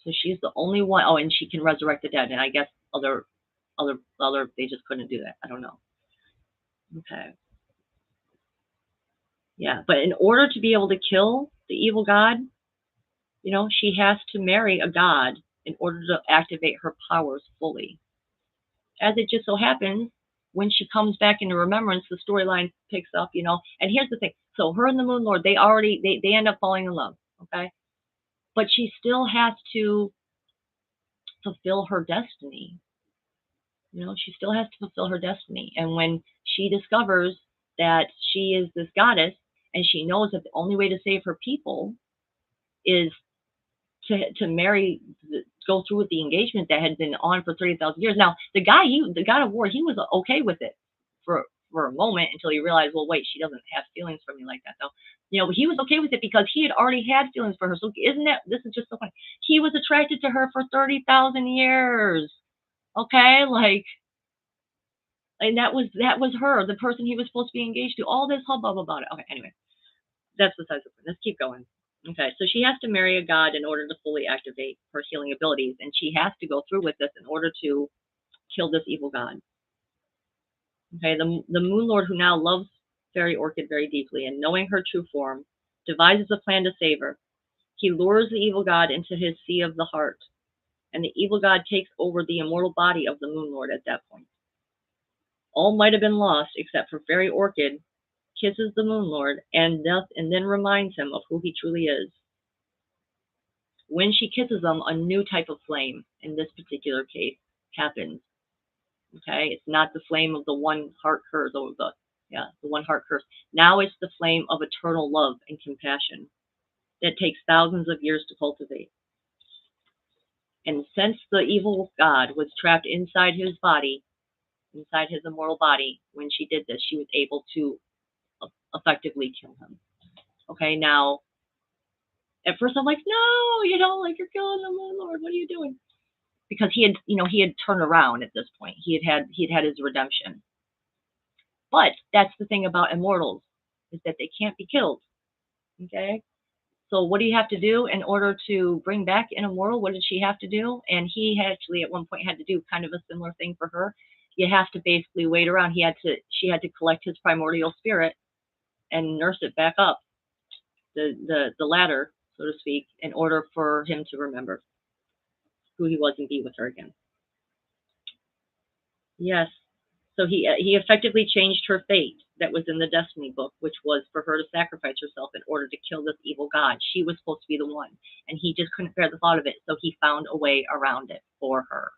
So she's the only one. Oh, and she can resurrect the dead. And I guess other they just couldn't do that. I don't know. Okay. Yeah, but in order to be able to kill the evil god, she has to marry a god in order to activate her powers fully. As it just so happens, when she comes back into remembrance, the storyline picks up. And here's the thing: so her and the Moon Lord, they end up falling in love. Okay, but she still has to fulfill her destiny. She still has to fulfill her destiny. And when she discovers that she is this goddess, and she knows that the only way to save her people is to marry, go through with the engagement that had been on for 30,000 years. Now, the God of War, he was okay with it for a moment until he realized, well, wait, she doesn't have feelings for me like that, though. But he was okay with it because he had already had feelings for her. So this is just so funny. He was attracted to her for 30,000 years. Okay, and that was her, the person he was supposed to be engaged to. All this hubbub about it. Okay, anyway, that's besides the point. Let's keep going. Okay, so she has to marry a god in order to fully activate her healing abilities, and she has to go through with this in order to kill this evil god. Okay, the Moon Lord, who now loves Fairy Orchid very deeply, and knowing her true form, devises a plan to save her. He lures the evil god into his sea of the heart, and the evil god takes over the immortal body of the Moon Lord at that point. All might have been lost except for Fairy Orchid kisses the Moon Lord and then reminds him of who he truly is. When she kisses him, a new type of flame, in this particular case, happens. Okay, it's not the flame of the one heart curse, or the one heart curse. Now it's the flame of eternal love and compassion that takes thousands of years to cultivate. And since the evil god was trapped inside his body, inside his immortal body, when she did this, she was able to effectively kill him. Okay, now at first I'm like, no, you're killing the Moon Lord. What are you doing? Because he had turned around at this point. He had had his redemption. But that's the thing about immortals, is that they can't be killed. Okay? So what do you have to do in order to bring back an immortal? What did she have to do? And he actually at one point had to do kind of a similar thing for her. You have to basically wait around. She had to collect his primordial spirit and nurse it back up the ladder, so to speak, in order for him to remember who he was and be with her again. Yes. So he effectively changed her fate that was in the destiny book, which was for her to sacrifice herself in order to kill this evil god. She was supposed to be the one, and he just couldn't bear the thought of it, so he found a way around it for her,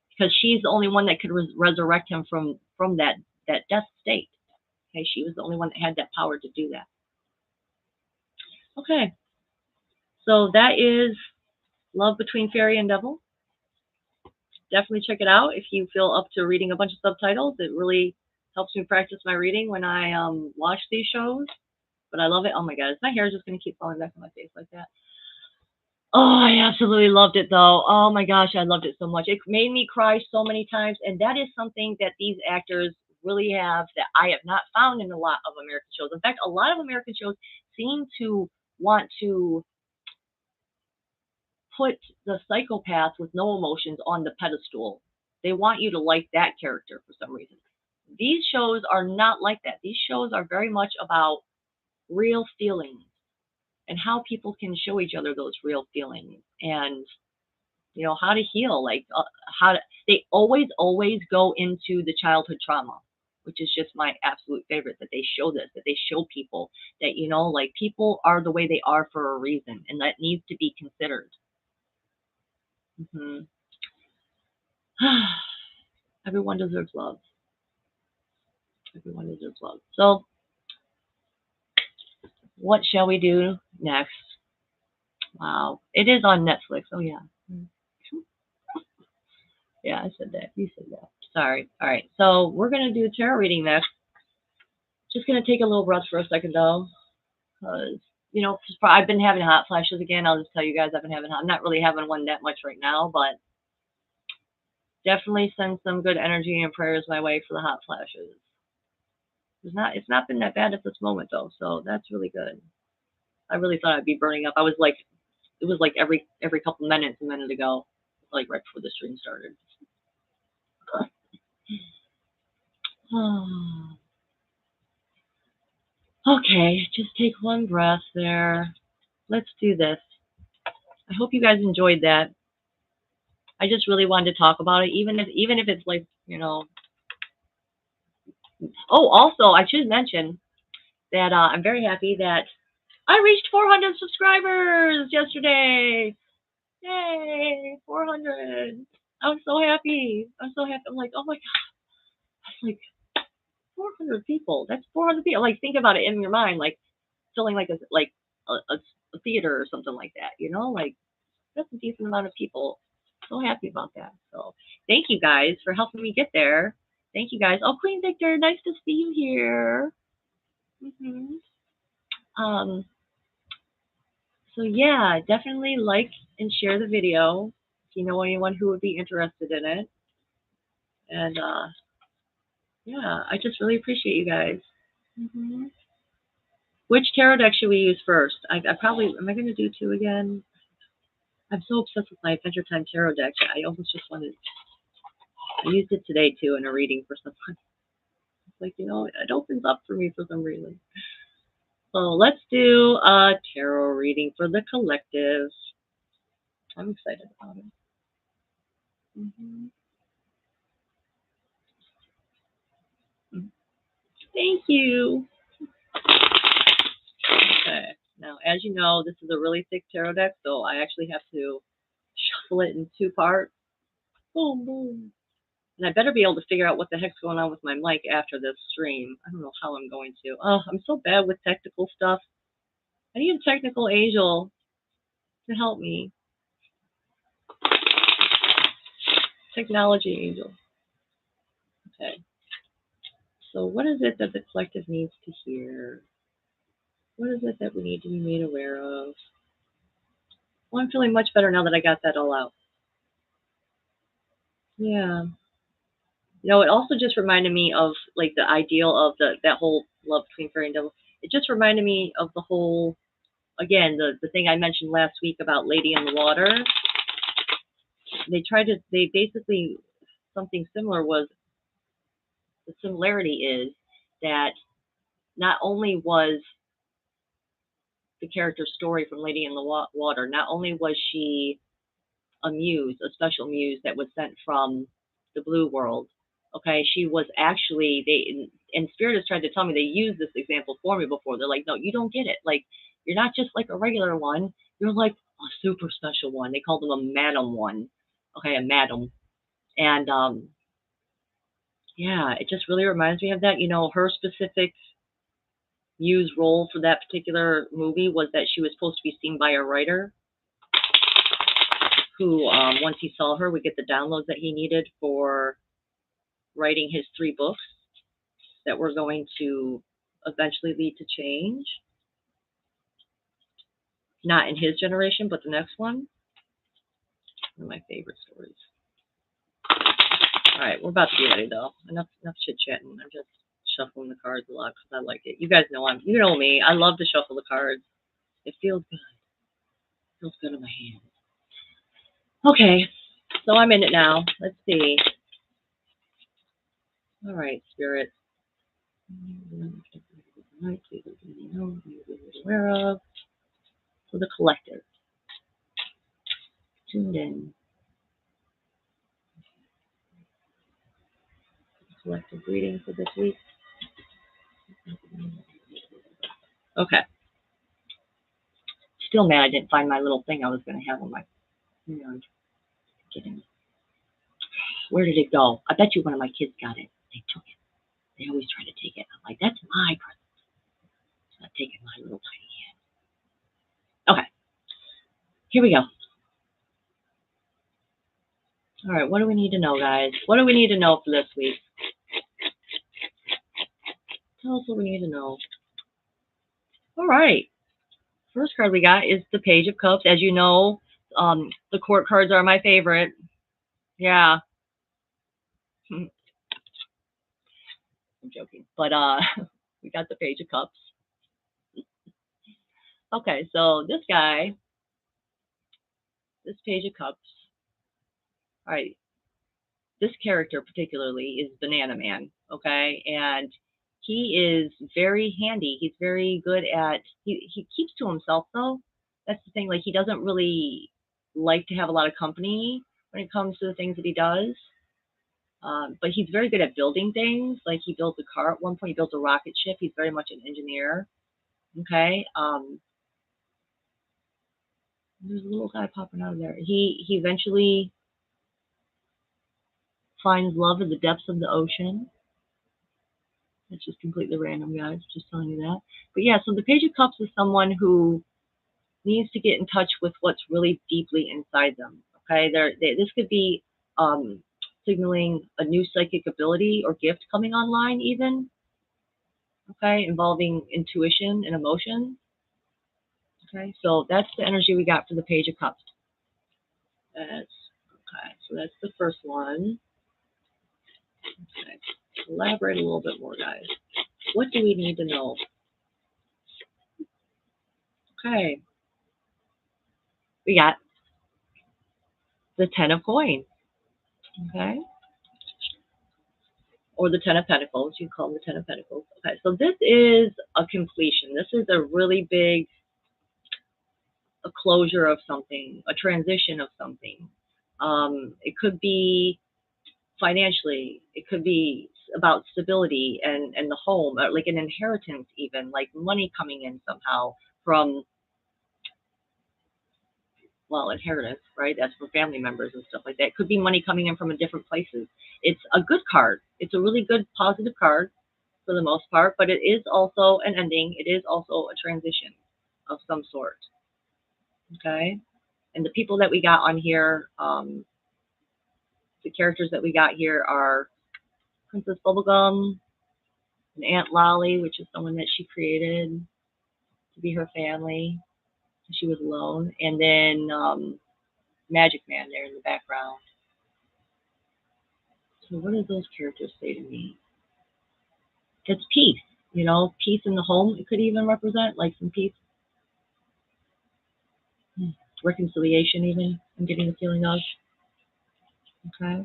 because she's the only one that could resurrect him from that death state. Okay, she was the only one that had that power to do that. Okay, so that is Love Between Fairy and Devil. Definitely check it out if you feel up to reading a bunch of subtitles. It really helps me practice my reading when I watch these shows. But I love it. Oh my god, is my hair just going to keep falling back on my face like that? Oh, I absolutely loved it though. Oh my gosh, I loved it so much. It made me cry so many times, and that is something that these actors really have that I have not found in a lot of American shows. In fact, a lot of American shows seem to want to put the psychopath with no emotions on the pedestal. They want you to like that character for some reason. These shows are not like that. These shows are very much about real feelings and how people can show each other those real feelings, and how to heal. They always go into the childhood trauma, which is just my absolute favorite, that they show this, that they show people that people are the way they are for a reason, and that needs to be considered. Mm-hmm. Everyone deserves love. Everyone is as well. So, what shall we do next? Wow, it is on Netflix. Oh yeah, yeah, I said that. You said that. Sorry. All right, so we're gonna do tarot reading next. Just gonna take a little breath for a second though, because I've been having hot flashes again. I'll just tell you guys I've been having. I'm not really having one that much right now, but definitely send some good energy and prayers my way for the hot flashes. It's not been that bad at this moment though, so that's really good. I really thought I'd be burning up. It was like every couple minutes a minute ago, like right before the stream started. Okay, just take one breath there. Let's do this. I hope you guys enjoyed that. I just really wanted to talk about it, even if it's like. Oh, also, I should mention that I'm very happy that I reached 400 subscribers yesterday. Yay, 400. I'm so happy. I'm so happy. I'm like, oh my God, that's like 400 people. That's 400 people. Like, think about it in your mind, like filling like a theater or something like that, Like, that's a decent amount of people. So happy about that. So thank you guys for helping me get there. Thank you guys. Oh, Queen Victor, nice to see you here. Um, so yeah, definitely like and share the video if you know anyone who would be interested in it. And yeah, I just really appreciate you guys. Which tarot deck should we use first? I probably, am I going to do two again? I'm so obsessed with my Adventure Time tarot deck. I almost just wanted, I used it today too in a reading for someone. It's like, it opens up for me for some reason. So let's do a tarot reading for the collective. I'm excited about it. Thank you. Okay. Now, as you know, this is a really thick tarot deck, so I actually have to shuffle it in two parts. Boom, boom. And I better be able to figure out what the heck's going on with my mic after this stream. I don't know how I'm going to. Oh, I'm so bad with technical stuff. I need a technical angel to help me. Technology angel. Okay. So what is it that the collective needs to hear? What is it that we need to be made aware of? Well, I'm feeling much better now that I got that all out. Yeah. It also just reminded me of like the ideal of that whole love between fairy and devil. It just reminded me of the whole, again, the thing I mentioned last week about Lady in the Water. They basically, something similar was, the similarity is that not only was the character's story from Lady in the Water, not only was she a muse, a special muse that was sent from the blue world. Okay, she was actually, and Spirit has tried to tell me, they used this example for me before. They're like, no, you don't get it. Like, you're not just like a regular one. You're like a super special one. They called them a madam one. Okay, a madam. And yeah, it just really reminds me of that. Her specific muse role for that particular movie was that she was supposed to be seen by a writer who, once he saw her, would get the downloads that he needed for writing his 3 books that were going to eventually lead to change. Not in his generation, but the next one. One of my favorite stories. All right, we're about to be ready though. Enough chit-chatting. I'm just shuffling the cards a lot because I like it. You guys know you know me. I love to shuffle the cards. It feels good. It feels good in my hands. Okay, so I'm in it now. Let's see. All right, Spirit. Aware of. For the collective. Tuned in. Collective reading for this week. Okay. Still mad I didn't find my little thing I was going to have on my. Kidding. Where did it go? I bet you one of my kids got it. They took it. They always try to take it. I'm like, that's my present. It's not taking my little tiny hand. Okay, here we go. All right, what do we need to know, guys? What do we need to know for this week? Tell us what we need to know. All right. First card we got is the Page of Cups. As you know, the court cards are my favorite. Yeah. I'm joking. But we got the Page of Cups. Okay, so this guy, this Page of Cups, all right, this character particularly is Banana Man, okay? And he is very handy. He's very good at, he keeps to himself though. That's the thing, like he doesn't really like to have a lot of company when it comes to the things that he does. But he's very good at building things. Like he built a car at one point, he built a rocket ship. He's very much an engineer, okay? There's a little guy popping out of there. He eventually finds love in the depths of the ocean. It's just completely random, guys. Just telling you that. But yeah, so the Page of Cups is someone who needs to get in touch with what's really deeply inside them. Okay, this could be signaling a new psychic ability or gift coming online, even. Okay, involving intuition and emotion. Okay, so that's the energy we got for the Page of Cups. Okay, so that's the first one. Okay, elaborate a little bit more, guys. What do we need to know? Okay, we got the Ten of Coins. Okay, or the Ten of Pentacles. You call them the Ten of Pentacles. Okay, so this is a completion. This is a really big a closure of something, a transition of something. It could be financially. It could be about stability and the home, or like an inheritance, even like money coming in somehow from, well, inheritance, right? That's for family members and stuff like that. It could be money coming in from a different places. It's a good card. It's a really good positive card for the most part, but it is also an ending. It is also a transition of some sort. Okay. And the people that we got on here, the characters that we got here are Princess Bubblegum and Aunt Lolly, which is someone that she created to be her family. She was alone. And then Magic Man there in the background. So what do those characters say to me? It's peace, peace in the home. It could even represent like some peace, reconciliation even. I'm getting the feeling of. Okay.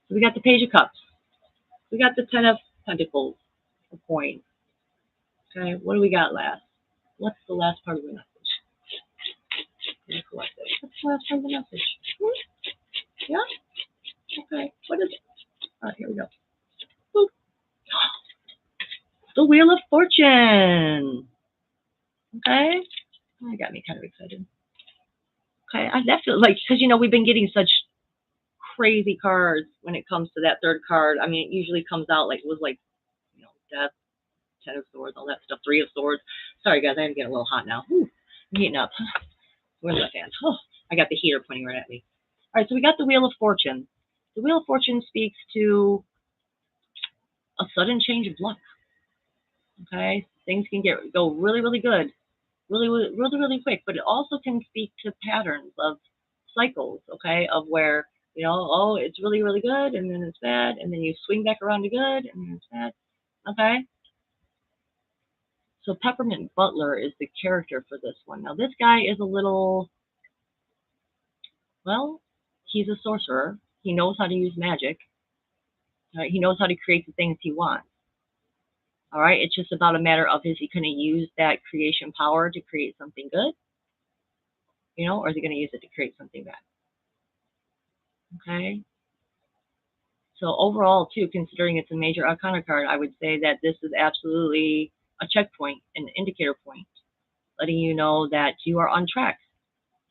So we got the Page of Cups. We got the Ten of Pentacles, a coin. Okay. What do we got last? What's the last part of the message? What's the last part of the message? Yeah? Okay. What is it? All right, here we go. Boop. The Wheel of Fortune. Okay. That got me kind of excited. Okay. That feels like, because, we've been getting such crazy cards when it comes to that third card. I mean, it usually comes out like, Death, Ten of Swords, all that stuff, Three of Swords. Sorry, guys, I'm getting a little hot now. Whew, I'm heating up. Where's my fan? Oh, I got the heater pointing right at me. All right, so we got the Wheel of Fortune. The Wheel of Fortune speaks to a sudden change of luck. Okay, things can go really, really good, really, really, really, really quick, but it also can speak to patterns of cycles. Okay, of where oh, it's really, really good, and then it's bad, and then you swing back around to good, and then it's bad. Okay. So Peppermint Butler is the character for this one. Now this guy is a little, well, he's a sorcerer. He knows how to use magic. Right? He knows how to create the things he wants. All right. It's just about a matter of, is he going to use that creation power to create something good? Or is he going to use it to create something bad? Okay. So overall, too, considering it's a major arcana card, I would say that this is absolutely a checkpoint, an indicator point, letting you know that you are on track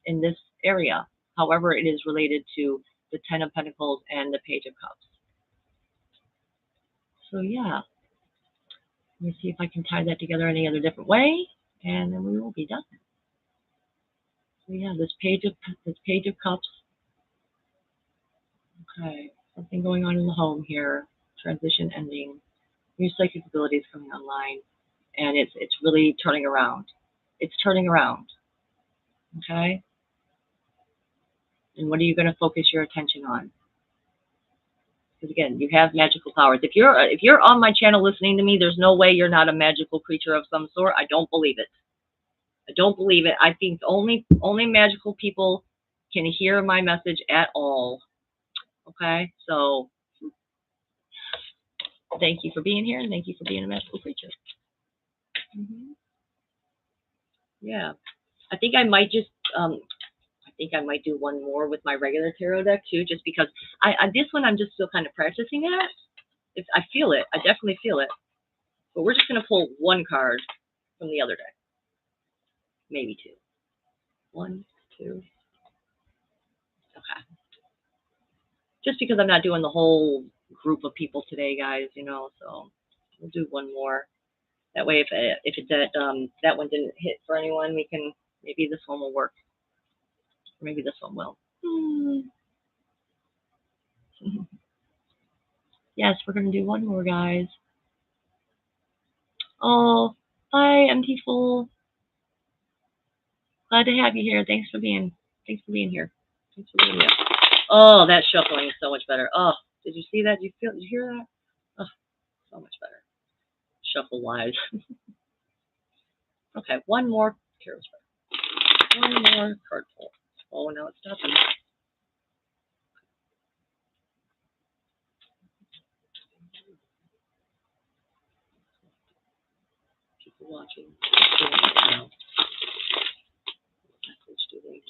in this area, however it is related to the Ten of Pentacles and the Page of Cups. So yeah, Let me see if I can tie that together any other different way, and then we will be done. So we have this page of cups. Okay, something going on in the home here. Transition ending. New psychic abilities coming online, and it's really turning around. It's turning around. Okay, and what are you going to focus your attention on? Because again, you have magical powers. If you're on my channel listening to me, there's no way you're not a magical creature of some sort. I don't believe it. I don't believe it. I think only magical people can hear my message at all. Okay, so thank you for being here, and thank you for being a magical creature. Yeah, I think I might just I think I might do one more with my regular tarot deck too, just because this one I'm just still kind of practicing at. I feel it. I definitely feel it. But we're just gonna pull one card from the other deck, maybe two. One, two. Okay. Just because I'm not doing the whole group of people today, guys, so we'll do one more. That way, if that one didn't hit for anyone, we can maybe this one will work, or maybe this one will. Yes, we're gonna do one more, guys. Oh, bye, empty full. Glad to have you here. Thanks for being here. Thanks for being here. Oh, that shuffling is so much better. Oh, did you see that? Did you hear that? Oh, so much better. Shuffle wise. Okay, one more tarot spread. One more card pull. Oh, now it's stopping. People watching. Message do they need?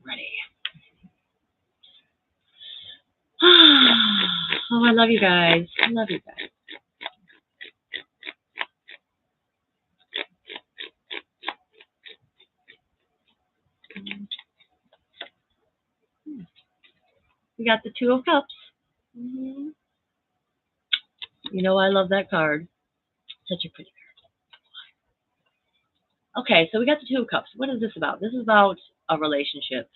Ready. Oh, I love you guys. I love you guys. We got the Two of Cups. Mm-hmm. You know I love that card. Such a pretty card. Okay, so we got the Two of Cups. What is this about? This is about a relationship,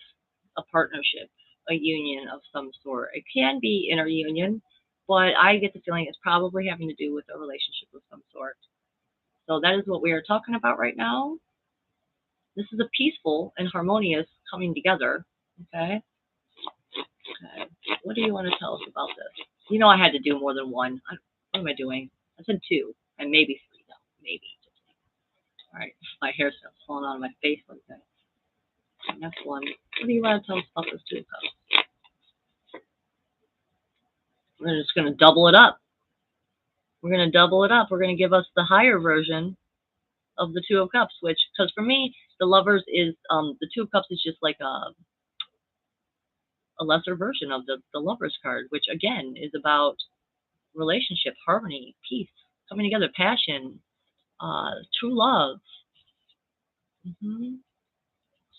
a partnership, a union of some sort. It can be interunion, but I get the feeling it's probably having to do with a relationship of some sort. So that is what we are talking about right now. This is a peaceful and harmonious coming together. Okay. Okay. What do you want to tell us about this? You know I had to do more than one. What am I doing? I said two, and maybe three, though. Maybe. All right. My hair's falling out of my face like that. Next one. What do you want to tell us about this Two of Cups? We're just going to double it up. We're going to double it up. We're going to give us the higher version of the Two of Cups, which, because for me, the Lovers is, the Two of Cups is just like a lesser version of the Lovers card, which again is about relationship, harmony, peace, coming together, passion, true love.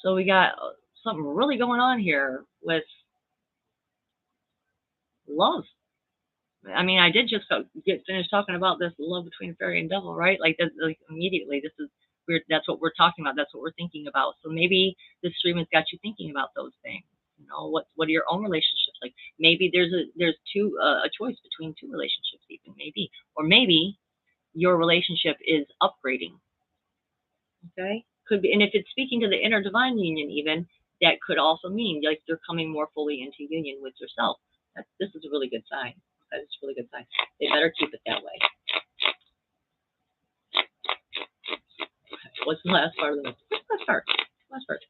So we got something really going on here with love. I mean, I did just get finished talking about this love between fairy and devil, right? Like immediately, this is weird. That's what we're talking about. That's what we're thinking about. So maybe this stream has got you thinking about those things. What are your own relationships like? Maybe there's a choice between two relationships, even maybe, or maybe your relationship is upgrading. Okay, could be, and if it's speaking to the inner divine union, even that could also mean like you're coming more fully into union with yourself. This is a really good sign. That's a really good sign. They better keep it that way. Okay. What's the last part of the message? Last part. Last part.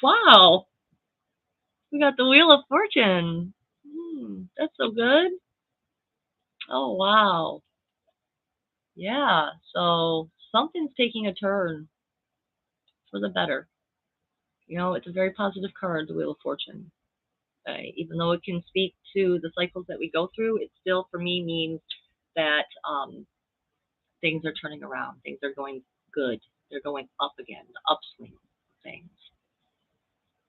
Wow. We got the Wheel of Fortune. That's so good. Oh, wow. Yeah. So something's taking a turn for the better. It's a very positive card, the Wheel of Fortune. Even though it can speak to the cycles that we go through, it still, for me, means that things are turning around. Things are going good. They're going up again, the upswing of things.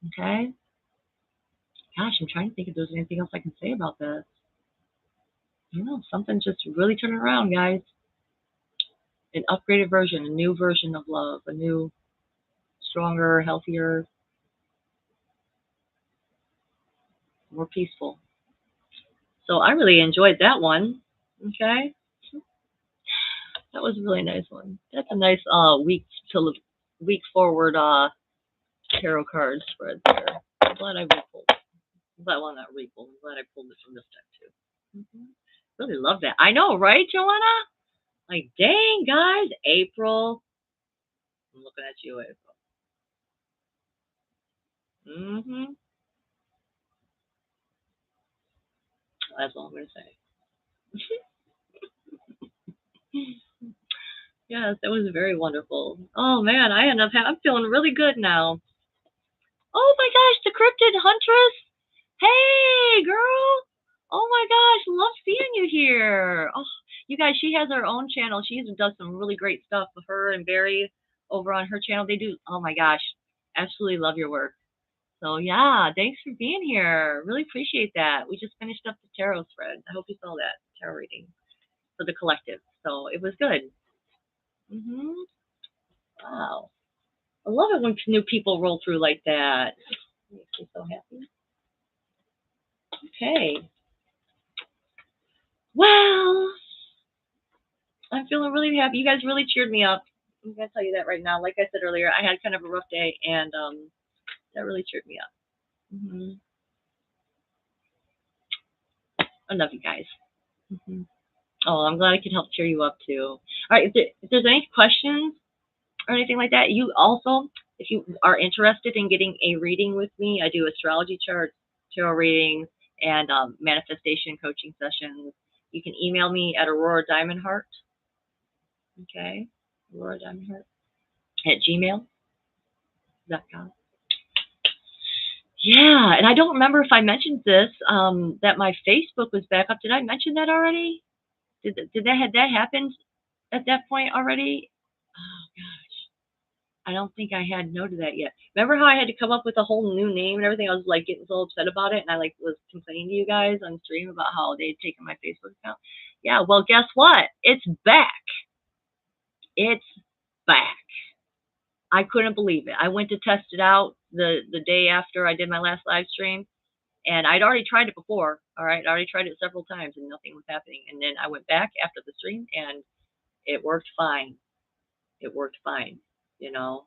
Okay? Gosh, I'm trying to think if there's anything else I can say about this. You know, something's just really turning around, guys. An upgraded version, a new version of love, a new, stronger, healthier, more peaceful. So I really enjoyed that one. Okay? That was a really nice one. That's a nice week forward tarot card spread there. I'm glad I re-pulled. Well, not re-pulled. I'm glad I pulled it from this deck too. Really love that. I know, right, Joanna? Like, dang, guys, April. I'm looking at you, April. That's all I'm gonna say. Yes, that was very wonderful. Oh man, I'm feeling really good now. Oh my gosh, the Cryptid Huntress. Hey, girl. Oh my gosh, love seeing you here. Oh, you guys, she has her own channel. She does some really great stuff with her and Barry over on her channel. They do, oh my gosh, absolutely love your work. So yeah, thanks for being here. Really appreciate that. We just finished up the tarot spread. I hope you saw that tarot reading for the collective. So it was good. Wow. I love it when new people roll through like that. Makes me so happy. Okay. Well, I'm feeling really happy. You guys really cheered me up. I'm gonna tell you that right now. Like I said earlier, I had kind of a rough day, and that really cheered me up. I love you guys. Oh, I'm glad I could help cheer you up too. All right, if there's any questions or anything like that, you also, if you are interested in getting a reading with me, I do astrology charts, tarot readings, and manifestation coaching sessions. You can email me at Aurora Diamond Heart. Okay, Aurora Diamond Heart at gmail.com. Yeah, and I don't remember if I mentioned this, that my Facebook was back up. Did I mention that already? Had that happened at that point already? Oh gosh, I don't think I had noted that yet. Remember how I had to come up with a whole new name and everything? I was like getting so upset about it, and I like was complaining to you guys on stream about how they'd taken my Facebook account. Yeah, well, guess what? It's back. It's back. I couldn't believe it. I went to test it out the day after I did my last live stream, and I'd already tried it before. All right, I already tried it several times, and nothing was happening. And then I went back after the stream, and it worked fine. It worked fine, you know.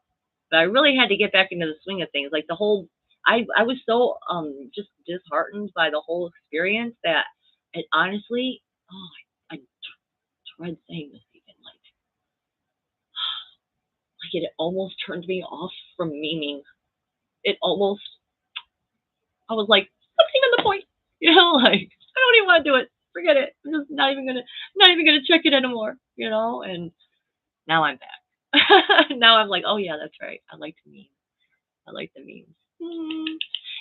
But I really had to get back into the swing of things. Like the whole, I was so just disheartened by the whole experience that it honestly, oh, I tried saying this even like it almost turned me off from memeing. It almost, I was like, what's even the point? You know, like I don't even want to do it. Forget it. I'm just not even gonna check it anymore. You know, and now I'm back. Now I'm like, oh yeah, that's right. I like to meme. I like the memes.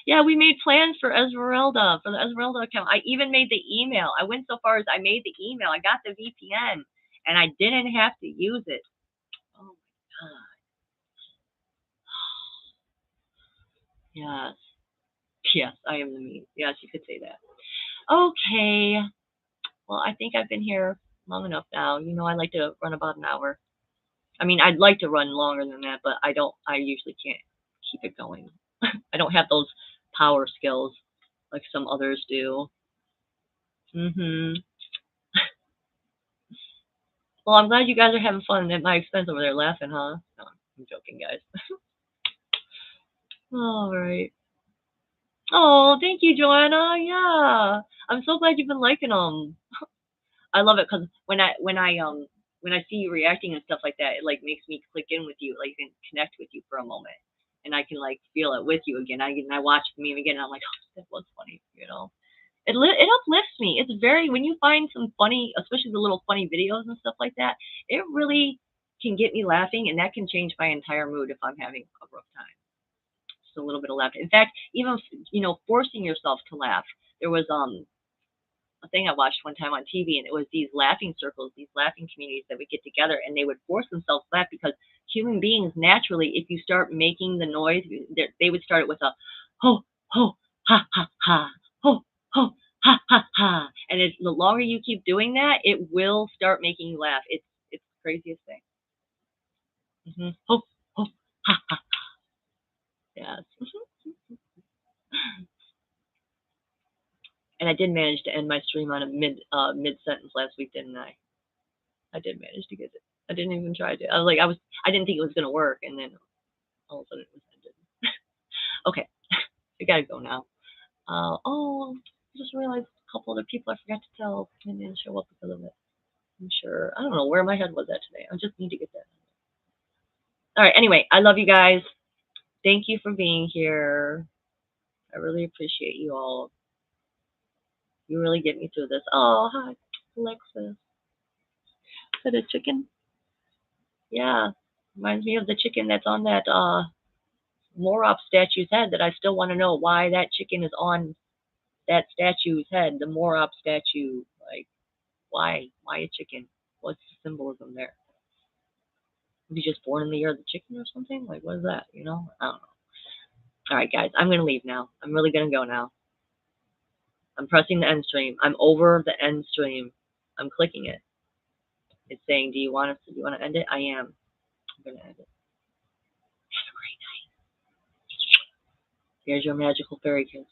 Yeah, we made plans for Esmeralda, for the Esmeralda account. I even made the email. I went so far as I made the email. I got the VPN, and I didn't have to use it. Oh my god. Yes. Yes, I am the meme. Yes, you could say that. Okay. Well, I think I've been here long enough now. You know, I like to run about an hour. I mean, I'd like to run longer than that, but I usually can't keep it going. I don't have those power skills like some others do. Well, I'm glad you guys are having fun at my expense over there laughing, huh? No, I'm joking, guys. All right. Oh, thank you, Joanna. Yeah. I'm so glad you've been liking them. I love it because when I see you reacting and stuff like that, it like makes me click in with you, like can connect with you for a moment, and I can like feel it with you again. I watch the meme again, and I'm like, oh, that was funny, you know. It uplifts me. It's very, when you find some funny, especially the little funny videos and stuff like that, it really can get me laughing, and that can change my entire mood if I'm having a rough time. Just a little bit of laughter. In fact, even forcing yourself to laugh. There was a thing I watched one time on TV, and it was these laughing circles, these laughing communities that would get together, and they would force themselves to laugh because human beings naturally, if you start making the noise, they would start it with a ho ho ha ha ha ho ho ha ha ha, and the longer you keep doing that, it will start making you laugh. It's the craziest thing. Ho ho ha ha. Yes. And I did manage to end my stream on a mid sentence last week, didn't I? I did manage to get it. I didn't even try to. I didn't think it was gonna work, and then all of a sudden it was ended. Okay, I gotta go now. I just realized a couple other people I forgot to tell and didn't show up because of it. I'm sure. I don't know where my head was at today. I just need to get that. All right. Anyway, I love you guys. Thank you for being here. I really appreciate you all. You really get me through this. Oh, hi, Alexis. Is that a chicken? Yeah. Reminds me of the chicken that's on that Morop statue's head that I still want to know why that chicken is on that statue's head, the Morop statue. Like, why? Why a chicken? What's the symbolism there? Was he just born in the year of the chicken or something? Like, what is that? You know? I don't know. All right, guys, I'm going to leave now. I'm really going to go now. I'm pressing the end stream. I'm over the end stream. I'm clicking it. It's saying, do you want to end it? I am. I'm going to end it. Have a great night. Here's your magical fairy kiss.